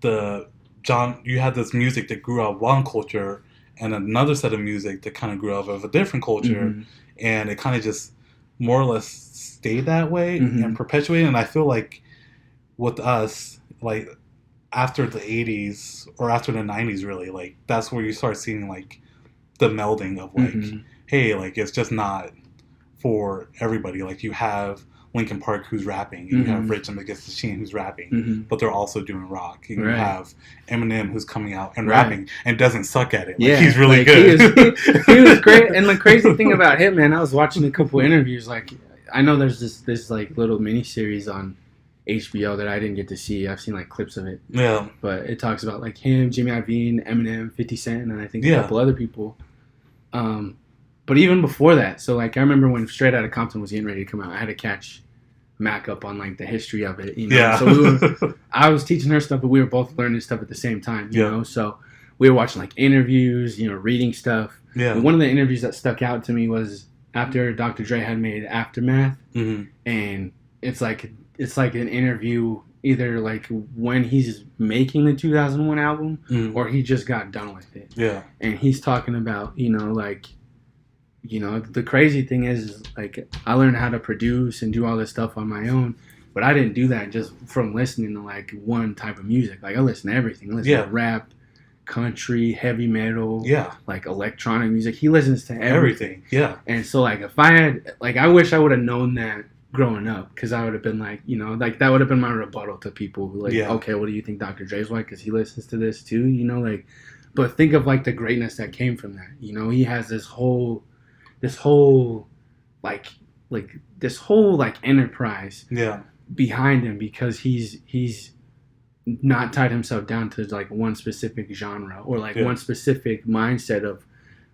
this music that grew out of one culture and another set of music that kind of grew out of a different culture, and it kind of just more or less stayed that way and perpetuated. And I feel like with us, like after the 80s or after the 90s, really, like that's where you start seeing like the melding of like, hey, like it's just not for everybody. Like you have Linkin Park who's rapping, and you have Rage Against the Machine who's rapping, but they're also doing rock. And you have Eminem who's coming out and rapping and doesn't suck at it. Like, he's really good. He was great. And the crazy thing about him, man, I was watching a couple interviews. Like, I know there's this like little mini series on HBO that I didn't get to see. I've seen like clips of it. Yeah. But it talks about like him, Jimmy Iovine, Eminem, 50 Cent, and I think a couple other people. But even before that, so like I remember when Straight Outta Compton was getting ready to come out, I had to catch Mac up on like the history of it. You know? Yeah. So I was teaching her stuff, but we were both learning stuff at the same time. You know, so we were watching like interviews, you know, reading stuff. Yeah. And one of the interviews that stuck out to me was after Dr. Dre had made Aftermath, and it's like an interview either like when he's making the 2001 album or he just got done with it. Yeah. And he's talking about, you know, like, you know, the crazy thing is like I learned how to produce and do all this stuff on my own, but I didn't do that just from listening to like one type of music. Like I listen to everything. I listen to rap, country, heavy metal, like electronic music. He listens to everything. Yeah. And so like if I had like I wish I would have known that growing up, because I would have been like, like that would have been my rebuttal to people who like, okay, what do you think Dr. Dre's white? Because he listens to this too, like. But think of like the greatness that came from that. He has this whole like enterprise behind him, because he's not tied himself down to like one specific genre or like one specific mindset of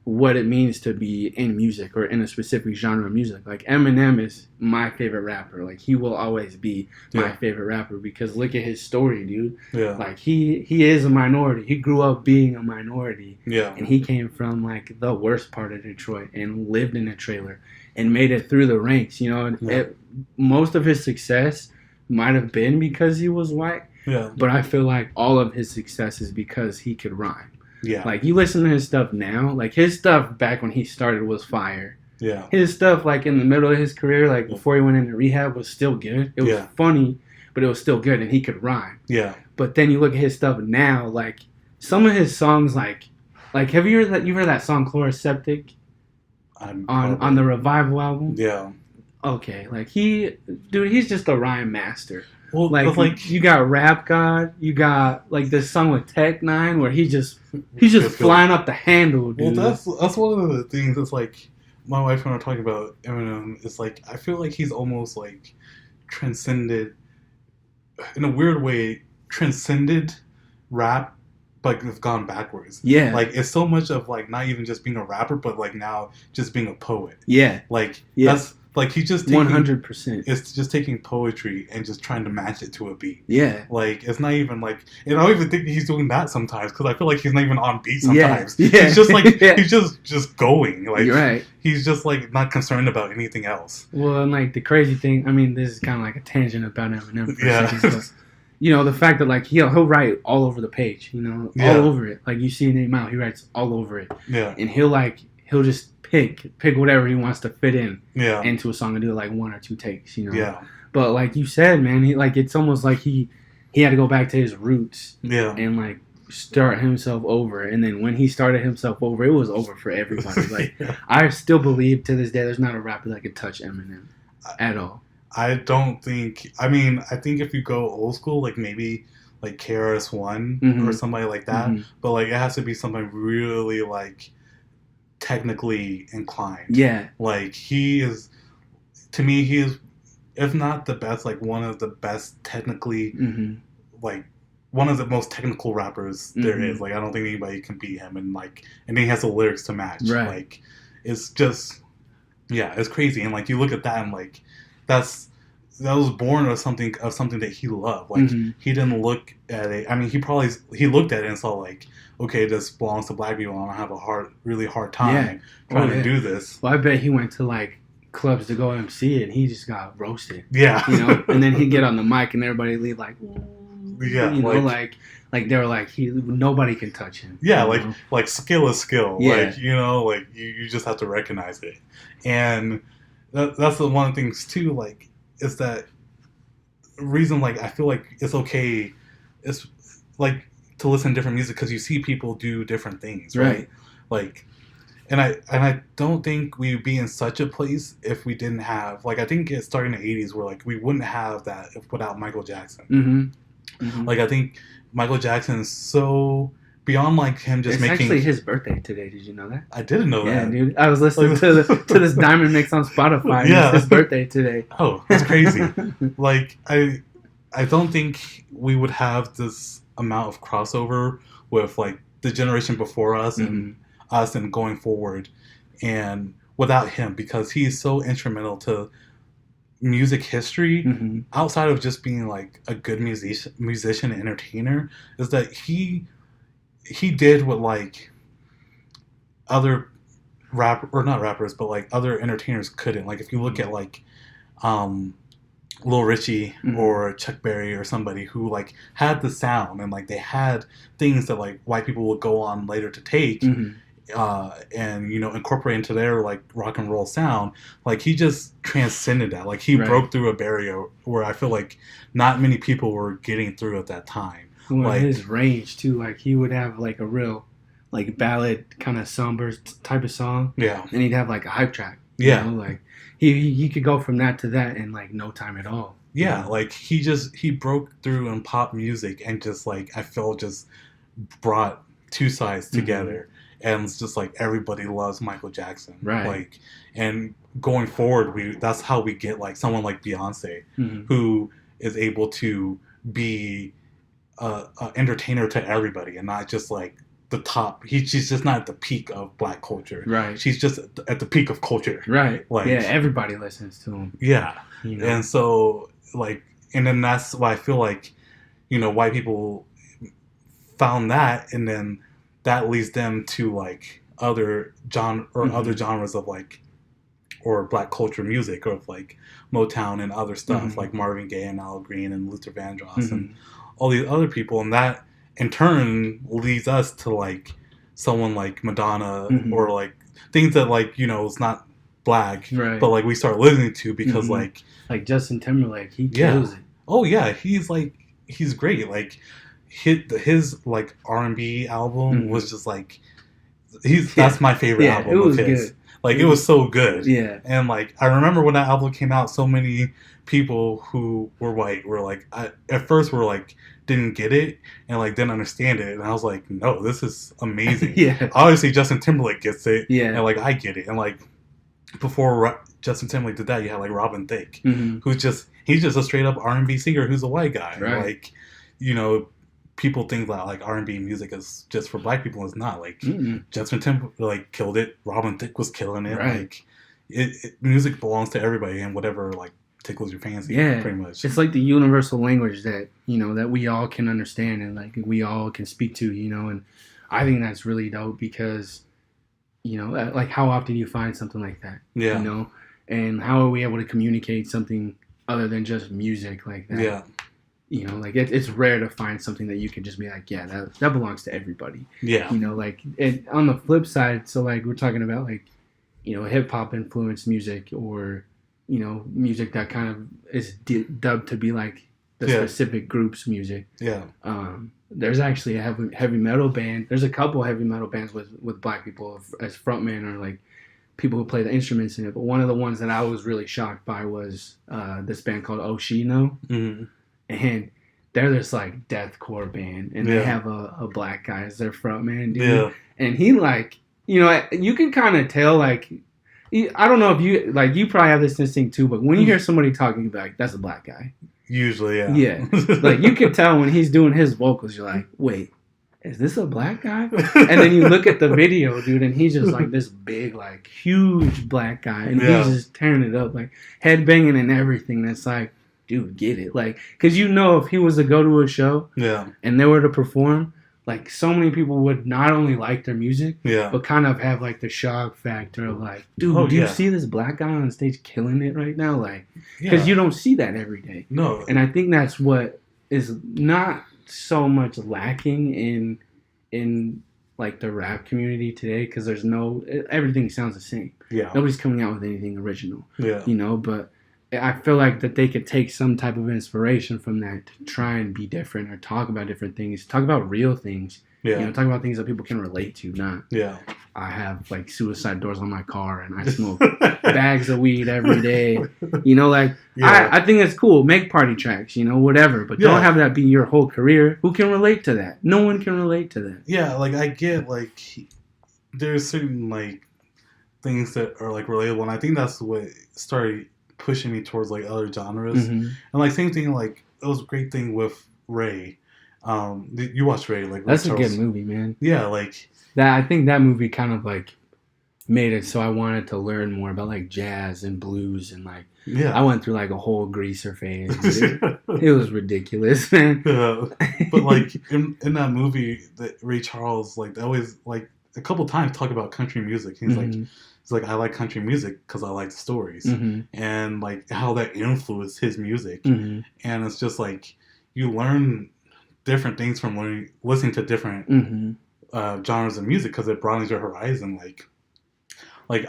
what it means to be in music or in a specific genre of music. Like Eminem is my favorite rapper. Like he will always be my favorite rapper, because look at his story, dude. Yeah. Like he is a minority. He grew up being a minority. Yeah. And he came from like the worst part of Detroit and lived in a trailer and made it through the ranks. Most of his success might have been because he was white. Yeah. But I feel like all of his success is because he could rhyme. Yeah. Like, you listen to his stuff now, like, his stuff back when he started was fire. Yeah. His stuff, like, in the middle of his career, like, before he went into rehab, was still good. It was funny, but it was still good, and he could rhyme. Yeah. But then you look at his stuff now, like, some of his songs, like have you heard that song, Chloroseptic? On the Revival album? Yeah. Okay, like, he's just a rhyme master. Well, like you got Rap God, you got like this song with Tech Nine where he's just flying up the handle, dude. Well, that's one of the things. It's like my wife and I were talking about Eminem. It's like I feel like he's almost like transcended, in a weird way, transcended rap, but it's gone backwards. Yeah, like it's so much of like not even just being a rapper, but like now just being a poet. Yeah, like that's. Like, he's just 100%. It's just taking poetry and just trying to match it to a beat. Yeah. Like, it's not even like... And I don't even think he's doing that sometimes, because I feel like he's not even on beat sometimes. Yeah. He's just like... He's just going. Like, you're right. He's just like not concerned about anything else. Well, and like the crazy thing... I mean, this is kind of like a tangent about Eminem for a second. But, the fact that like he'll write all over the page, all over it. Like, you see Nate Mile, he writes all over it. Yeah. And he'll just... pick whatever he wants to fit in into a song and do like one or two takes, Yeah. But like you said, man, it's almost like he had to go back to his roots. Yeah. And like start himself over. And then when he started himself over, it was over for everybody. Like I still believe to this day there's not a rapper that could touch Eminem at all. I don't think. I mean, I think if you go old school, like maybe like KRS-One or somebody like that, but like it has to be somebody really like technically inclined. Yeah. Like he is, to me, he is, if not the best, like one of the best technically, like one of the most technical rappers there is. Like I don't think anybody can beat him, and then he has the lyrics to match. Right. Like it's just, yeah, it's crazy. And like you look at that and like that was born of something that he loved. Like he didn't look at it. I mean, he looked at it and saw like, okay, this belongs to black people, and I have a really hard time trying to do this. Well, I bet he went to like clubs to go MC, and he just got roasted. Yeah, and then he'd get on the mic, and everybody leave like, yeah, like they were like nobody can touch him. Yeah, like skill is skill. Yeah. Like you just have to recognize it, and that's the one of the things too. Like is that reason? Like I feel like it's okay. It's like. To listen to different music because you see people do different things, right? Like, and I don't think we'd be in such a place if we didn't have like I think it started in the 80s where like we wouldn't have that without Michael Jackson. Like I think Michael Jackson is so beyond like him just making. It's actually his birthday today. Did you know that? I didn't know that. Yeah, dude. I was listening to this Diamond Mix on Spotify. Yeah, it's his birthday today. Oh, that's crazy. Like I don't think we would have this amount of crossover with like the generation before us and us and going forward, and without him, because he is so instrumental to music history outside of just being like a good musician and entertainer, is that he did what like other not rappers but like other entertainers couldn't. Like if you look at like Lil Richie or Chuck Berry or somebody who like had the sound and like they had things that like white people would go on later to take and incorporate into their like rock and roll sound. Like he just transcended that. Like he broke through a barrier where I feel like not many people were getting through at that time. Well, like his range too. Like he would have like a real like ballad kind of somber type of song. Yeah. And he'd have like a hype track. Yeah. You know, like he could go from that to that in like no time at all. Yeah, like he broke through in pop music and just like I feel just brought two sides together. And it's just like everybody loves Michael Jackson. Right. Like, and going forward, that's how we get like someone like Beyonce, who is able to be a entertainer to everybody and not just like the top. She's just not at the peak of black culture. Right. She's just at the peak of culture. Right. Like, yeah, everybody listens to him. Yeah. You know? And so like, and then that's why I feel like, you know, white people found that, and then that leads them to like other other genres of like, or black culture music, or of like Motown and other stuff, like Marvin Gaye and Al Green and Luther Vandross and all these other people, and that in turn leads us to like someone like Madonna or like things that like, you know, it's not black, right. but like we start listening to because like Justin Timberlake, he kills it. Oh yeah, he's great. Like his like R&B album was just like that's my favorite album of his. Good. Like it was so good. Yeah. And like I remember when that album came out, so many people who were white were like at first were like didn't get it and like didn't understand it, and I was like, no, this is amazing. Yeah. Obviously Justin Timberlake gets it. Yeah. And like I get it. And like before Justin Timberlake did that, you had like Robin Thicke, who's he's just a straight up R&B singer who's a white guy. Right. Like, you know, people think that like R&B music is just for black people. It's not. Like Justin Timberlake killed it. Robin Thicke was killing it. Right. Like music belongs to everybody, and whatever like tickles your fancy. Yeah, pretty much. It's like the universal language that, you know, that we all can understand and like we all can speak to, you know. And I think that's really dope because, you know, like how often do you find something like that? Yeah. You know, and how are we able to communicate something other than just music like that? Yeah. You know, like it's rare to find something that you can just be like, yeah, that belongs to everybody. Yeah. You know, like on the flip side, so like we're talking about like, you know, hip hop influenced music, or, you know, music that kind of is dubbed to be like the specific group's music. Yeah. There's actually a heavy metal band. There's a couple heavy metal bands with black people as frontmen, or like people who play the instruments in it. But one of the ones that I was really shocked by was this band called Oshino. And they're this like deathcore band, and they have a black guy as their frontman, dude. Yeah. And he like, you know, you can kind of tell like, I don't know if you like, you probably have this instinct too, but when you hear somebody talking, you be like, that's a black guy. Usually, yeah. Yeah. Like you can tell when he's doing his vocals, you're like, wait, is this a black guy? And then you look at the video, dude, and he's just like this big, like huge black guy, and he's just tearing it up, like headbanging and everything. That's like, dude, get it. Like, because you know, if he was to go to a show and they were to perform, like so many people would not only like their music, but kind of have like the shock factor of like, dude, do you see this black guy on stage killing it right now? Like, because you don't see that every day. No. And I think that's what is not so much lacking in like the rap community today, because there's everything sounds the same. Yeah. Nobody's coming out with anything original. Yeah. You know, but I feel like that they could take some type of inspiration from that to try and be different, or talk about different things, talk about real things. Yeah. You know, talk about things that people can relate to, not I have like suicide doors on my car and I smoke bags of weed every day. You know, like I think it's cool. Make party tracks, you know, whatever. But don't have that be your whole career. Who can relate to that? No one can relate to that. Yeah, like I get like there's certain like things that are like relatable, and I think that's what started pushing me towards like other genres. And like same thing, like it was a great thing with Ray. You watched Ray, like that's a good movie, man. Yeah, like that. I think that movie kind of like made it so I wanted to learn more about like jazz and blues, and like I went through like a whole greaser phase. It was ridiculous, man. But like in that movie, that Ray Charles like always like a couple times talk about country music. He's like. It's like, I like country music because I like the stories and like how that influenced his music. And it's just like you learn different things from listening to different genres of music, because it broadens your horizon. Like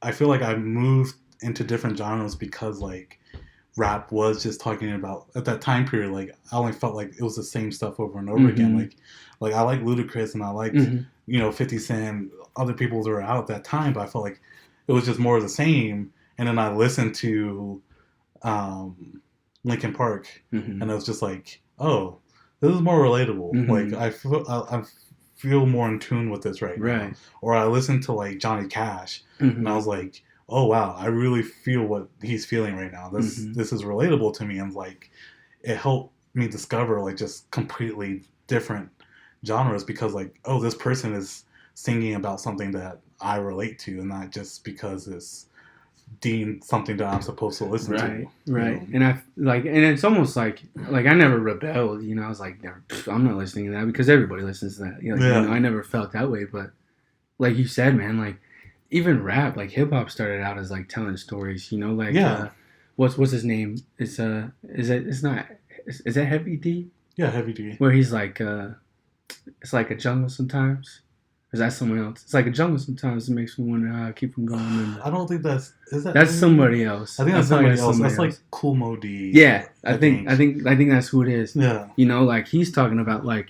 I feel like I moved into different genres because like rap was just talking about at that time period. Like I only felt like it was the same stuff over and over again. Like I like Ludacris and I like you know 50 Cent, other people that were out at that time, but I felt like it was just more of the same. And then I listened to Linkin Park, and I was just like, oh, this is more relatable. Like I feel more in tune with this right now. Or I listened to like Johnny Cash, and I was like, oh wow, I really feel what he's feeling right now. This is relatable to me, and like it helped me discover like just completely different genres, because like, oh, this person is singing about something that I relate to, and not just because it's deemed something that I'm supposed to listen to. Right. And I like, and it's almost like I never rebelled. You know, I was like, I'm not listening to that because everybody listens to that. You know, I never felt that way. But like you said, man, like even rap, like hip hop started out as like telling stories. You know, like what's his name? Is that Heavy D? Yeah, Heavy D. Where he's like, it's like a jungle sometimes. Or is that someone else? It's like a jungle sometimes. It makes me wonder how I keep from going. I don't think that's somebody else. I think that's somebody else. That's like Cool Mo D. Yeah, I think that's who it is. Yeah, you know, like he's talking about like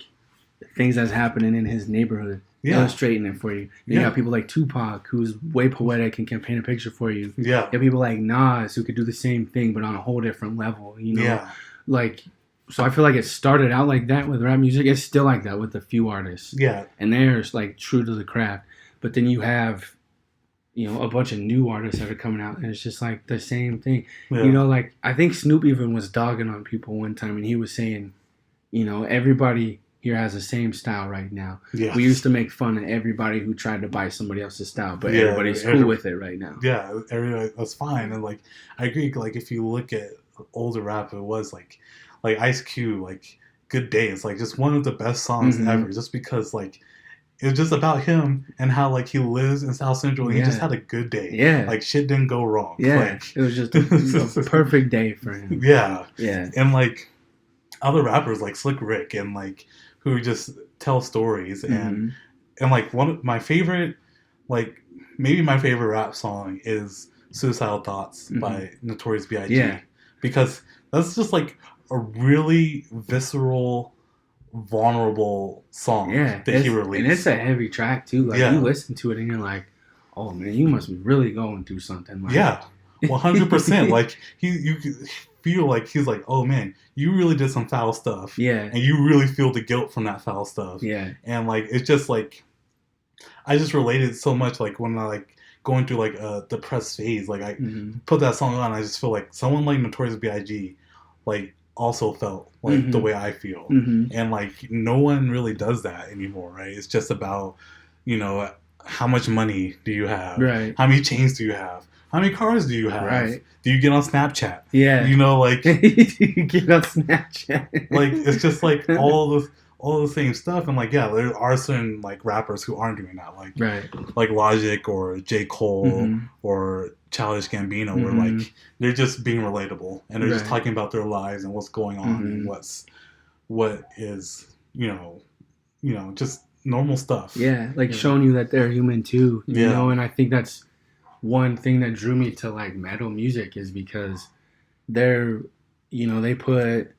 things that's happening in his neighborhood, illustrating it for you. You got people like Tupac, who's way poetic and can paint a picture for you. Yeah, you have people like Nas, who could do the same thing but on a whole different level. You know, like. So I feel like it started out like that with rap music. It's still like that with a few artists. Yeah. And they're like true to the craft. But then you have, you know, a bunch of new artists that are coming out, and it's just like the same thing. Yeah. You know, like I think Snoop even was dogging on people one time, and he was saying, you know, everybody here has the same style right now. Yeah. We used to make fun of everybody who tried to buy somebody else's style, but everybody's cool with it right now. Yeah, everybody, that's fine. And like I agree, like if you look at older rap, it was like Ice Cube, like Good Day. It's like just one of the best songs ever, just because like it's just about him and how like he lives in South Central and he just had a good day. Yeah. Like shit didn't go wrong. Yeah. Like, it was just a perfect day for him. Yeah. Yeah. And like other rappers like Slick Rick and like who just tell stories and like one of my favorite, like maybe my favorite rap song is Suicidal Thoughts by Notorious B.I.G. Yeah. Because that's just like a really visceral, vulnerable song that he released. And it's a heavy track too. Like you listen to it and you're like, oh man, you must be really going through something. Like, 100%. Like you feel like he's like, oh man, you really did some foul stuff. Yeah. And you really feel the guilt from that foul stuff. Yeah. And like it's just like I just related so much, like when I like going through like a depressed phase, like I put that song on, I just feel like someone like Notorious B.I.G. like also felt like the way I feel. And like no one really does that anymore, right? It's just about, you know, how much money do you have? Right. How many chains do you have? How many cars do you have? Right. Do you get on Snapchat? Yeah. You know, like do you get on Snapchat? Like it's just like all the same stuff, and like there are certain like rappers who aren't doing that, like Logic or J. Cole or Childish Gambino, where like they're just being relatable and they're just talking about their lives and what's going on and what is you know just normal stuff. Yeah, like showing you that they're human too. You know, and I think that's one thing that drew me to like metal music is because they're they put.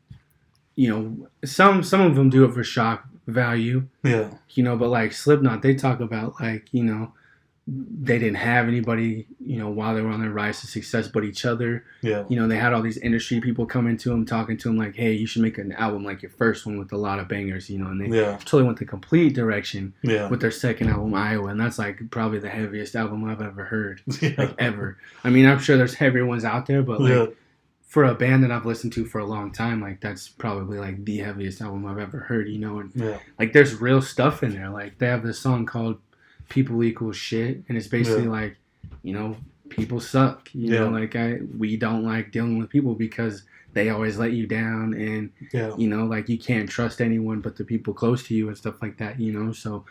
Some of them do it for shock value. Yeah. But like Slipknot, they talk about like, they didn't have anybody, while they were on their rise to success but each other. Yeah. They had all these industry people coming to them, talking to them like, hey, you should make an album like your first one with a lot of bangers, and they totally went the complete direction with their second album, Iowa. And that's like probably the heaviest album I've ever heard. Like ever. I mean, I'm sure there's heavier ones out there, but like for a band that I've listened to for a long time, like that's probably like the heaviest album I've ever heard, and like there's real stuff in there. Like they have this song called People Equal Shit, and it's basically like, people suck, like we don't like dealing with people because they always let you down, and like you can't trust anyone but the people close to you and stuff like that, so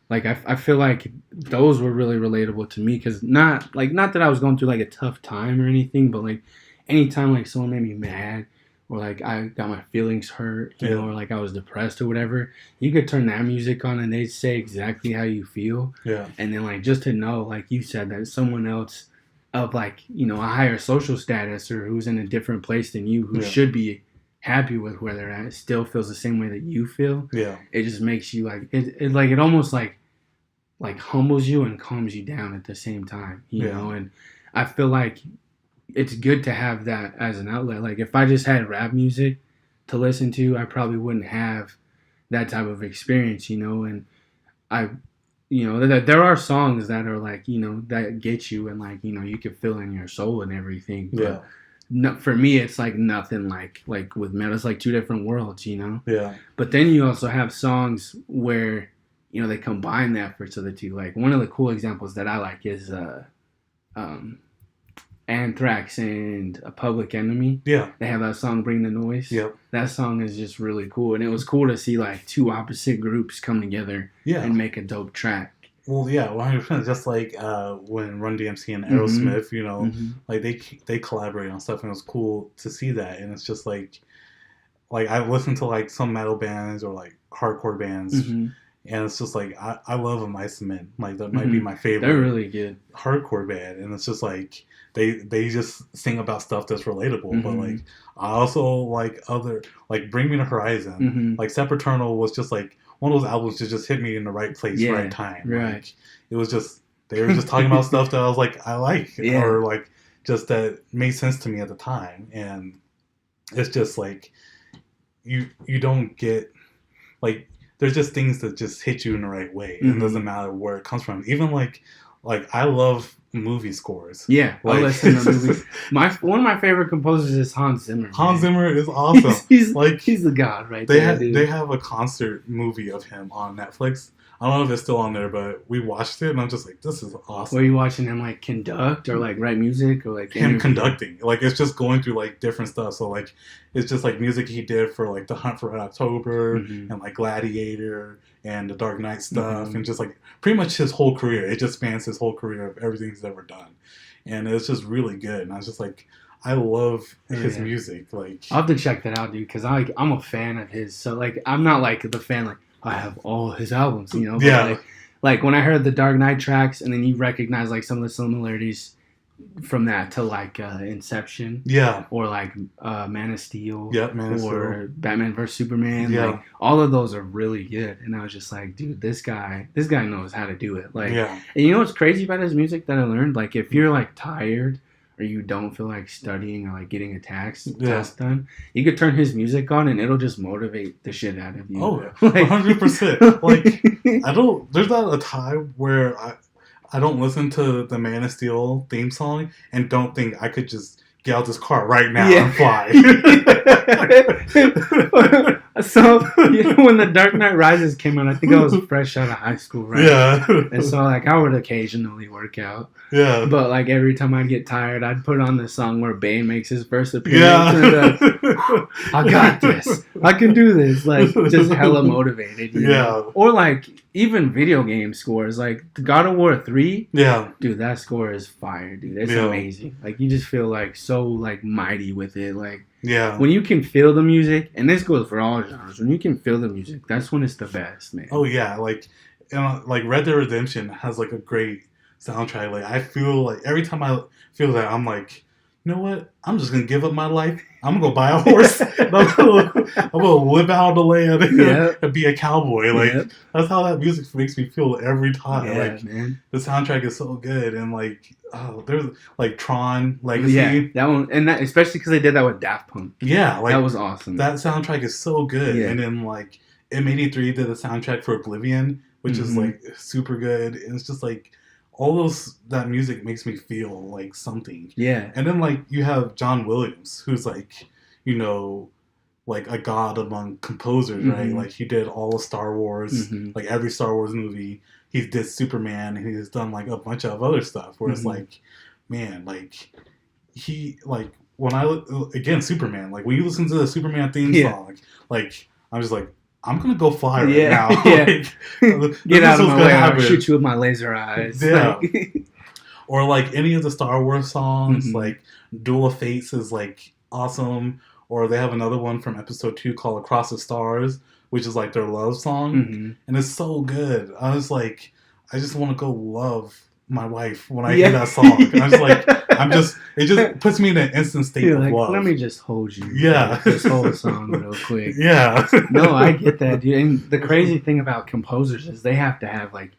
like I feel like those were really relatable to me, because not that I was going through like a tough time or anything, but like anytime like someone made me mad or like I got my feelings hurt, or like I was depressed or whatever, you could turn that music on and they'd say exactly how you feel. Yeah. And then like just to know, like you said, that someone else of like, a higher social status or who's in a different place than you, who should be happy with where they're at, still feels the same way that you feel. Yeah. It just makes you like, it almost like like humbles you and calms you down at the same time, you know. And I feel like it's good to have that as an outlet. Like if I just had rap music to listen to, I probably wouldn't have that type of experience, you know. And I, you know, there are songs that are like, you know, that get you and like, you know, you can feel in your soul and everything. But no, for me, it's like nothing like with metal. It's like two different worlds, you know. Yeah. But then you also have songs where, you know, they combine the efforts of the two. Like one of the cool examples that I like is Anthrax and A Public Enemy. Yeah. They have that song Bring the Noise. Yep. That song is just really cool. And it was cool to see like two opposite groups come together and make a dope track. Well, yeah, 100%. Just like when Run DMC and Aerosmith, you know, like they collaborate on stuff, and it was cool to see that. And it's just like I listen to like some metal bands or like hardcore bands, and it's just like I love A Mice and Men. Like that might be my favorite. They're really good hardcore band, and it's just like they just sing about stuff that's relatable. But like I also like other like Bring Me the Horizon. Like Sempiternal was just like one of those albums that just hit me in the right place, right time. Right. Like, it was just, they were just talking about stuff that I was like, I like, or like, just that made sense to me at the time. And it's just like, you don't get, like, there's just things that just hit you in the right way. And it doesn't matter where it comes from. Even like I love movie scores. Yeah, like, I listen to movies. One of my favorite composers is Hans Zimmer. Hans Zimmer is awesome. he's like he's the god, right? They have a concert movie of him on Netflix. I don't know if it's still on there, but we watched it, and I'm just like, this is awesome. Were you watching him like conduct or like write music or like him conducting? Like it's just going through like different stuff. So like it's just like music he did for like The Hunt for Red October and like Gladiator and the Dark Knight stuff, and just like pretty much his whole career. It just spans his whole career of everything he's ever done, and it's just really good. And I was just like, I love his music. Like I'll have to check that out, dude, because I'm a fan of his. So like I'm not like the fan like I have all his albums, you know. But like when I heard the Dark Knight tracks, and then you recognize like some of the similarities from that to like Inception, or like Man of Steel, or Batman vs Superman. Like all of those are really good, and I was just like, dude, this guy knows how to do it. Like, and you know what's crazy about his music that I learned? Like, if you're like tired or you don't feel like studying or like getting a task done, you could turn his music on and it'll just motivate the shit out of you. Oh, like, 100%. Like, there's not a time where I don't listen to the Man of Steel theme song and don't think I could just get out this car right now and fly. So when The Dark Knight Rises came out, I think I was fresh out of high school, right? Yeah. And so like I would occasionally work out. Yeah. But like every time I'd get tired, I'd put on the song where Bane makes his first appearance. I got this. I can do this. Like just hella motivated. You know? Or like even video game scores, like God of War 3. Yeah. Dude, that score is fire, dude. It's amazing. Like you just feel like so like mighty with it. Like when you can feel the music, and this goes for all genres, when you can feel the music, that's when it's the best, man. Oh yeah, like Red Dead Redemption has like a great soundtrack. Like I feel like every time I feel that, I'm like, you know what? I'm just gonna give up my life. I'm gonna go buy a horse. I'm gonna live out on the land and be a cowboy. Like that's how that music makes me feel every time. Yeah, like man. The soundtrack is so good, and like there's like Tron Legacy. Yeah, that one, and that especially because they did that with Daft Punk. Yeah, like that was awesome. That soundtrack is so good. Yeah. And then like M83 did the soundtrack for Oblivion, which is like super good. And it's just like all that music makes me feel like something. Yeah. And then like you have John Williams, who's like, you know, like a god among composers, right? Like he did all of Star Wars, like every Star Wars movie. He did Superman, and he's done like a bunch of other stuff. Where it's like, man, like he like when again Superman, like when you listen to the Superman theme song, like I'm just like, I'm gonna go fly right now. Like, get out of my way! I'll shoot you with my laser eyes. Yeah. Or like any of the Star Wars songs, like Duel of Fates is like awesome. Or they have another one from Episode 2 called Across the Stars, which is like their love song, and it's so good. I was like, I just want to go love my wife when I hear that song. And I'm just like, it just puts me in an instant state of love. Let me just hold you. Yeah. This whole song real quick. Yeah. No, I get that, dude. And the crazy thing about composers is they have to have like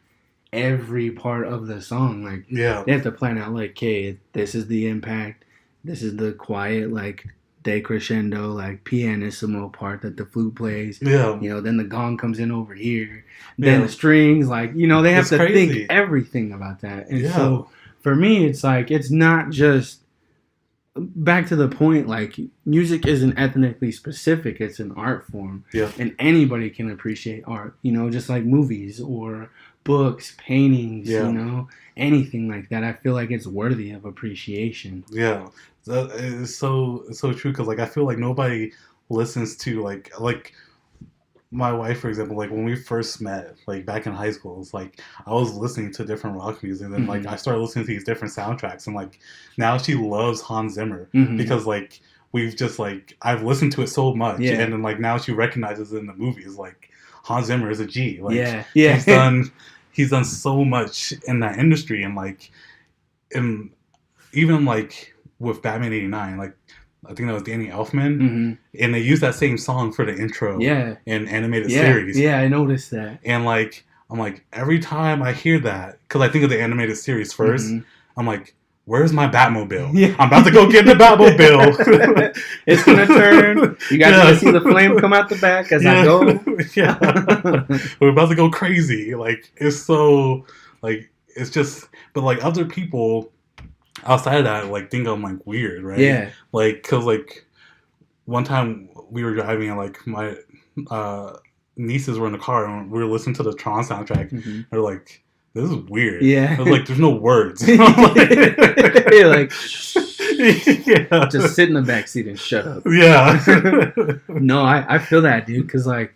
every part of the song. Like, they have to plan out, like, okay, this is the impact, this is the quiet, like, decrescendo, like, pianissimo part that the flute plays. Yeah. You know, then the gong comes in over here. Then the strings, like, you know, they have to think everything about that. And so, for me, it's like, it's not just, back to the point, like, music isn't ethnically specific, it's an art form. Yeah. And anybody can appreciate art, you know, just like movies or books, paintings, you know, anything like that. I feel like it's worthy of appreciation. Yeah. That is so true, because, like, I feel like nobody listens to, like my wife, for example, like, when we first met, like, back in high school, it's like, I was listening to different rock music, and then, like, I started listening to these different soundtracks, and, like, now she loves Hans Zimmer, because, like, we've just, like, I've listened to it so much, and then, like, now she recognizes it in the movies, like, Hans Zimmer is a G, like, he's done so much in that industry, and, like, even, like, with Batman '89, like, I think that was Danny Elfman, and they used that same song for the intro in animated series. Yeah, I noticed that. And, like, I'm like, every time I hear that, because I think of the animated series first, I'm like, where's my Batmobile? Yeah. I'm about to go get the Batmobile. It's going to turn. You guys going to see the flame come out the back as I go. We're about to go crazy. Like, it's so, like, it's just, but, like, other people outside of that, like, think I'm, like, weird, right? Yeah. Like, because, like, one time we were driving and, like, my nieces were in the car and we were listening to the Tron soundtrack. They're like, this is weird. Yeah. I was like, there's no words. You're like, just sit in the backseat and shut up. Yeah. No, I feel that, dude, because, like,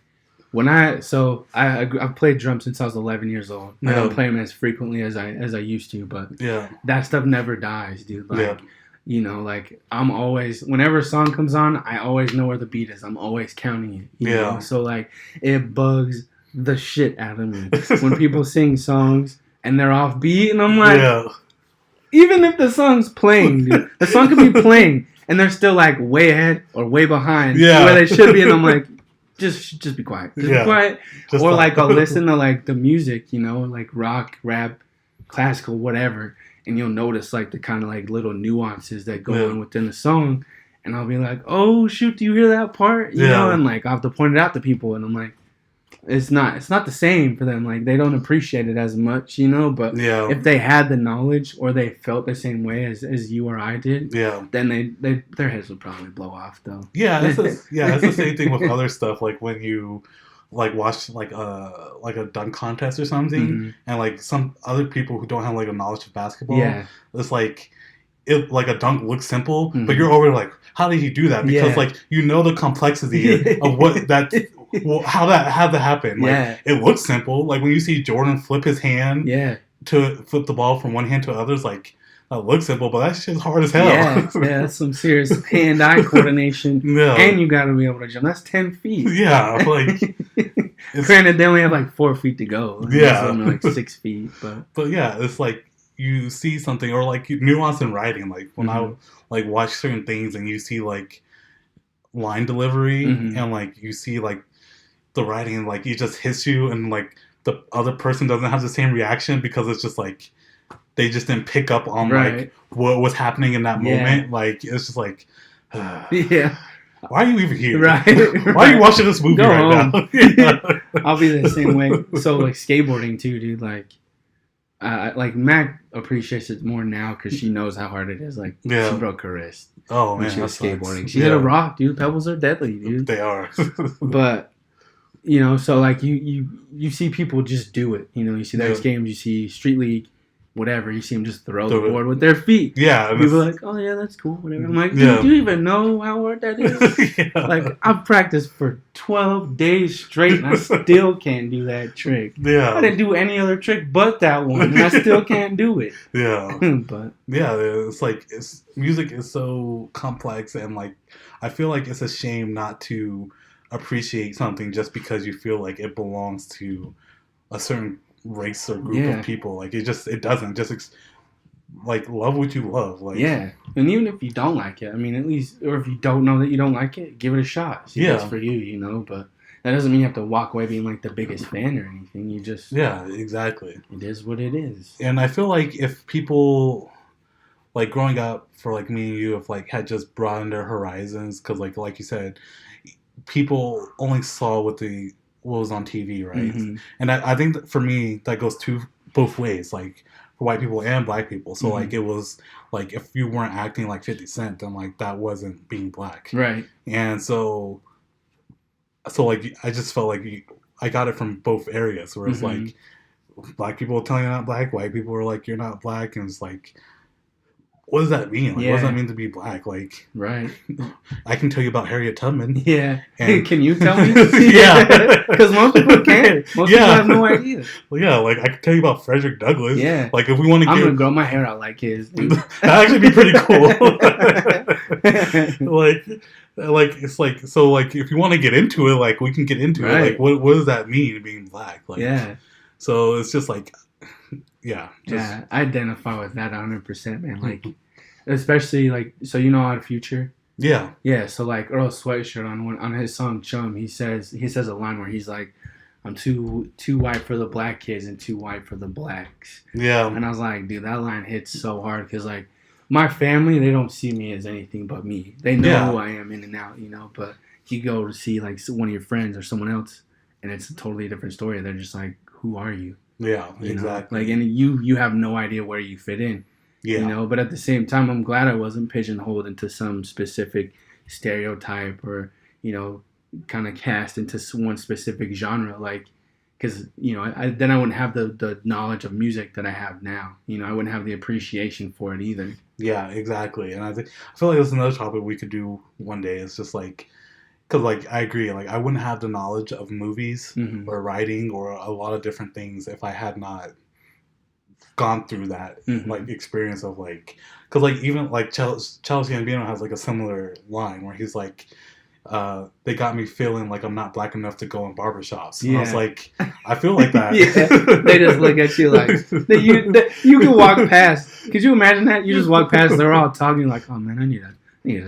when I've played drums since I was 11 years old. I don't play them as frequently as I used to, but that stuff never dies, dude. Like, you know, like, I'm always, whenever a song comes on, I always know where the beat is. I'm always counting it. You know? So, like, it bugs the shit out of me when people sing songs and they're off beat, and I'm like, even if the song's playing, dude, the song could be playing and they're still, like, way ahead or way behind where they should be, and I'm like, just be quiet. Just be quiet. Or, like, I'll listen to, like, the music, you know, like rock, rap, classical, whatever, and you'll notice, like, the kind of, like, little nuances that go on within the song, and I'll be like, oh, shoot, do you hear that part? You know, and, like, I'll have to point it out to people, and I'm like, it's not the same for them. Like, they don't appreciate it as much, you know, but if they had the knowledge or they felt the same way as you or I did, then their heads would probably blow off, though. Yeah, it's the same thing with other stuff, like when you, like, watch, like a dunk contest or something, and, like, some other people who don't have, like, a knowledge of basketball, it's like, like, a dunk looks simple, but you're over like, how did he do that? Because like, you know, the complexity of what that, how that had to happen. Like, it looks simple. Like, when you see Jordan flip his hand to flip the ball from one hand to others, like, that looks simple, but that shit's hard as hell. Yeah, that's some serious hand-eye coordination. And you got to be able to jump. That's 10 feet. Yeah, like, granted, they only have like 4 feet to go. Yeah, only like 6 feet, but yeah, it's like, you see something, or like nuance in writing, like when I like watch certain things and you see like line delivery and like you see like the writing, and like it just hits you, and like the other person doesn't have the same reaction because it's just like they just didn't pick up on like what was happening in that moment. Like, it's just like why are you even here? Why are you watching this movie now? I'll be the same way. So, like, skateboarding too, dude. Like Mac appreciates it more now because she knows how hard it is. Like, she broke her wrist. Oh, man, when she was skateboarding. She hit a rock, dude. Pebbles are deadly, dude. They are. But, you know, so, like, you see people just do it. You know, you see those games, you see Street League, whatever. You see them just throw the board with their feet. Yeah. People are like, oh, yeah, that's cool, whatever. I'm like, do you even know how hard that is? Like, I've practiced for 12 days straight, and I still can't do that trick. I didn't do any other trick but that one, and I still can't do it. But it's like, music is so complex, and, like, I feel like it's a shame not to appreciate something just because you feel like it belongs to a certain race or group of people. Like, it doesn't just like, love what you love. Like, and even if you don't like it, I mean, at least, or if you don't know that you don't like it, give it a shot. See if it's for you, you know. But that doesn't mean you have to walk away being like the biggest fan or anything. You just exactly. It is what it is. And I feel like if people like growing up for like me and you, if like had just broadened their horizons, because like you said, people only saw what was on TV, right? Mm-hmm. And I think that for me that goes both ways, like for white people and black people. So like it was like if you weren't acting like 50 Cent, then like that wasn't being black, right? And so like I just felt like I got it from both areas, where it's like black people telling you not black, white people were like you're not black, and it's like, what does that mean? Like, what does that mean to be black? Like, right? I can tell you about Harriet Tubman. Yeah. And can you tell me? Yeah. Because most people can't. Most people have no idea. Well, yeah, like I can tell you about Frederick Douglass. Yeah. Like if we want to I'm gonna grow my hair out like his. That'd actually be pretty cool. like it's like, so like if you want to get into it, like we can get into it. Like what does that mean being black? Like, yeah. So it's just like. Yeah. I identify with that 100%, man. Like, especially like, so you know Odd Future? Yeah. Yeah. So like Earl Sweatshirt on his song Chum, he says a line where he's like, "I'm too white for the black kids and too white for the blacks." Yeah. And I was like, dude, that line hits so hard because like my family, they don't see me as anything but me. They know who I am in and out, you know. But you go to see like one of your friends or someone else, and it's a totally different story. They're just like, "Who are you?" Yeah, exactly. Like, and you have no idea where you fit in. Yeah. You know, but at the same time, I'm glad I wasn't pigeonholed into some specific stereotype or, you know, kind of cast into one specific genre. Like, because, you know, then I wouldn't have the knowledge of music that I have now. You know, I wouldn't have the appreciation for it either. Yeah, exactly. And I feel like that's another topic we could do one day. It's just like, because, like, I agree. Like, I wouldn't have the knowledge of movies or writing or a lot of different things if I had not gone through that, like, experience of, like... Because, like, even, like, Childish Gambino has, like, a similar line where he's like, they got me feeling like I'm not black enough to go in barbershops. And I was like, I feel like that. They just look at you like... you can walk past. Could you imagine that? You just walk past, they're all talking like, oh, man, I need to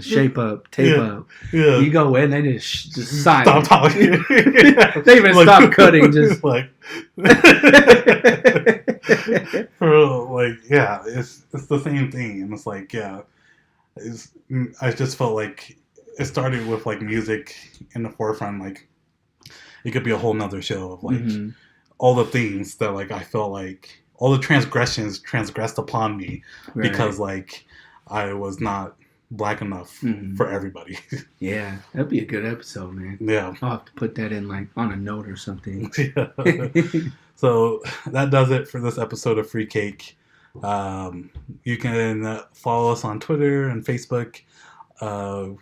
shape up, tape up. Yeah. You go in, they just sign. Stop talking. They even like, stop cutting. Just like, yeah, it's the same thing, and it's like, yeah, I just felt like it started with like music in the forefront. Like, it could be a whole nother show of like all the things that like I felt like all the transgressed upon me because like I was not black enough for everybody. Yeah, that'd be a good episode, man. Yeah, I'll have to put that in like on a note or something. Yeah. So that does it for this episode of Free Cake. You can follow us on Twitter and Facebook. The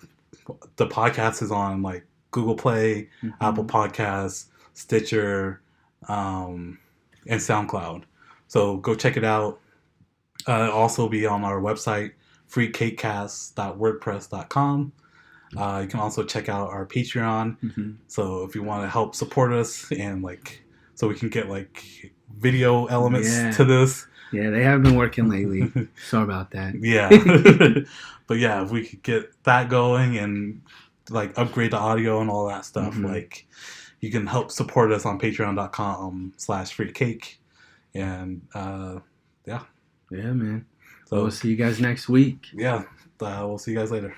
podcast is on like Google Play, Apple Podcasts, Stitcher, and SoundCloud. So go check it out. Also be on our website, freecakecast.wordpress.com. You can also check out our Patreon. So if you want to help support us and like, so we can get like video elements to this. Yeah, they have been working lately. Sorry about that. Yeah. But yeah, if we could get that going and like upgrade the audio and all that stuff, like you can help support us on patreon.com/freecake. And yeah. Yeah, man. So we'll see you guys next week. Yeah. We'll see you guys later.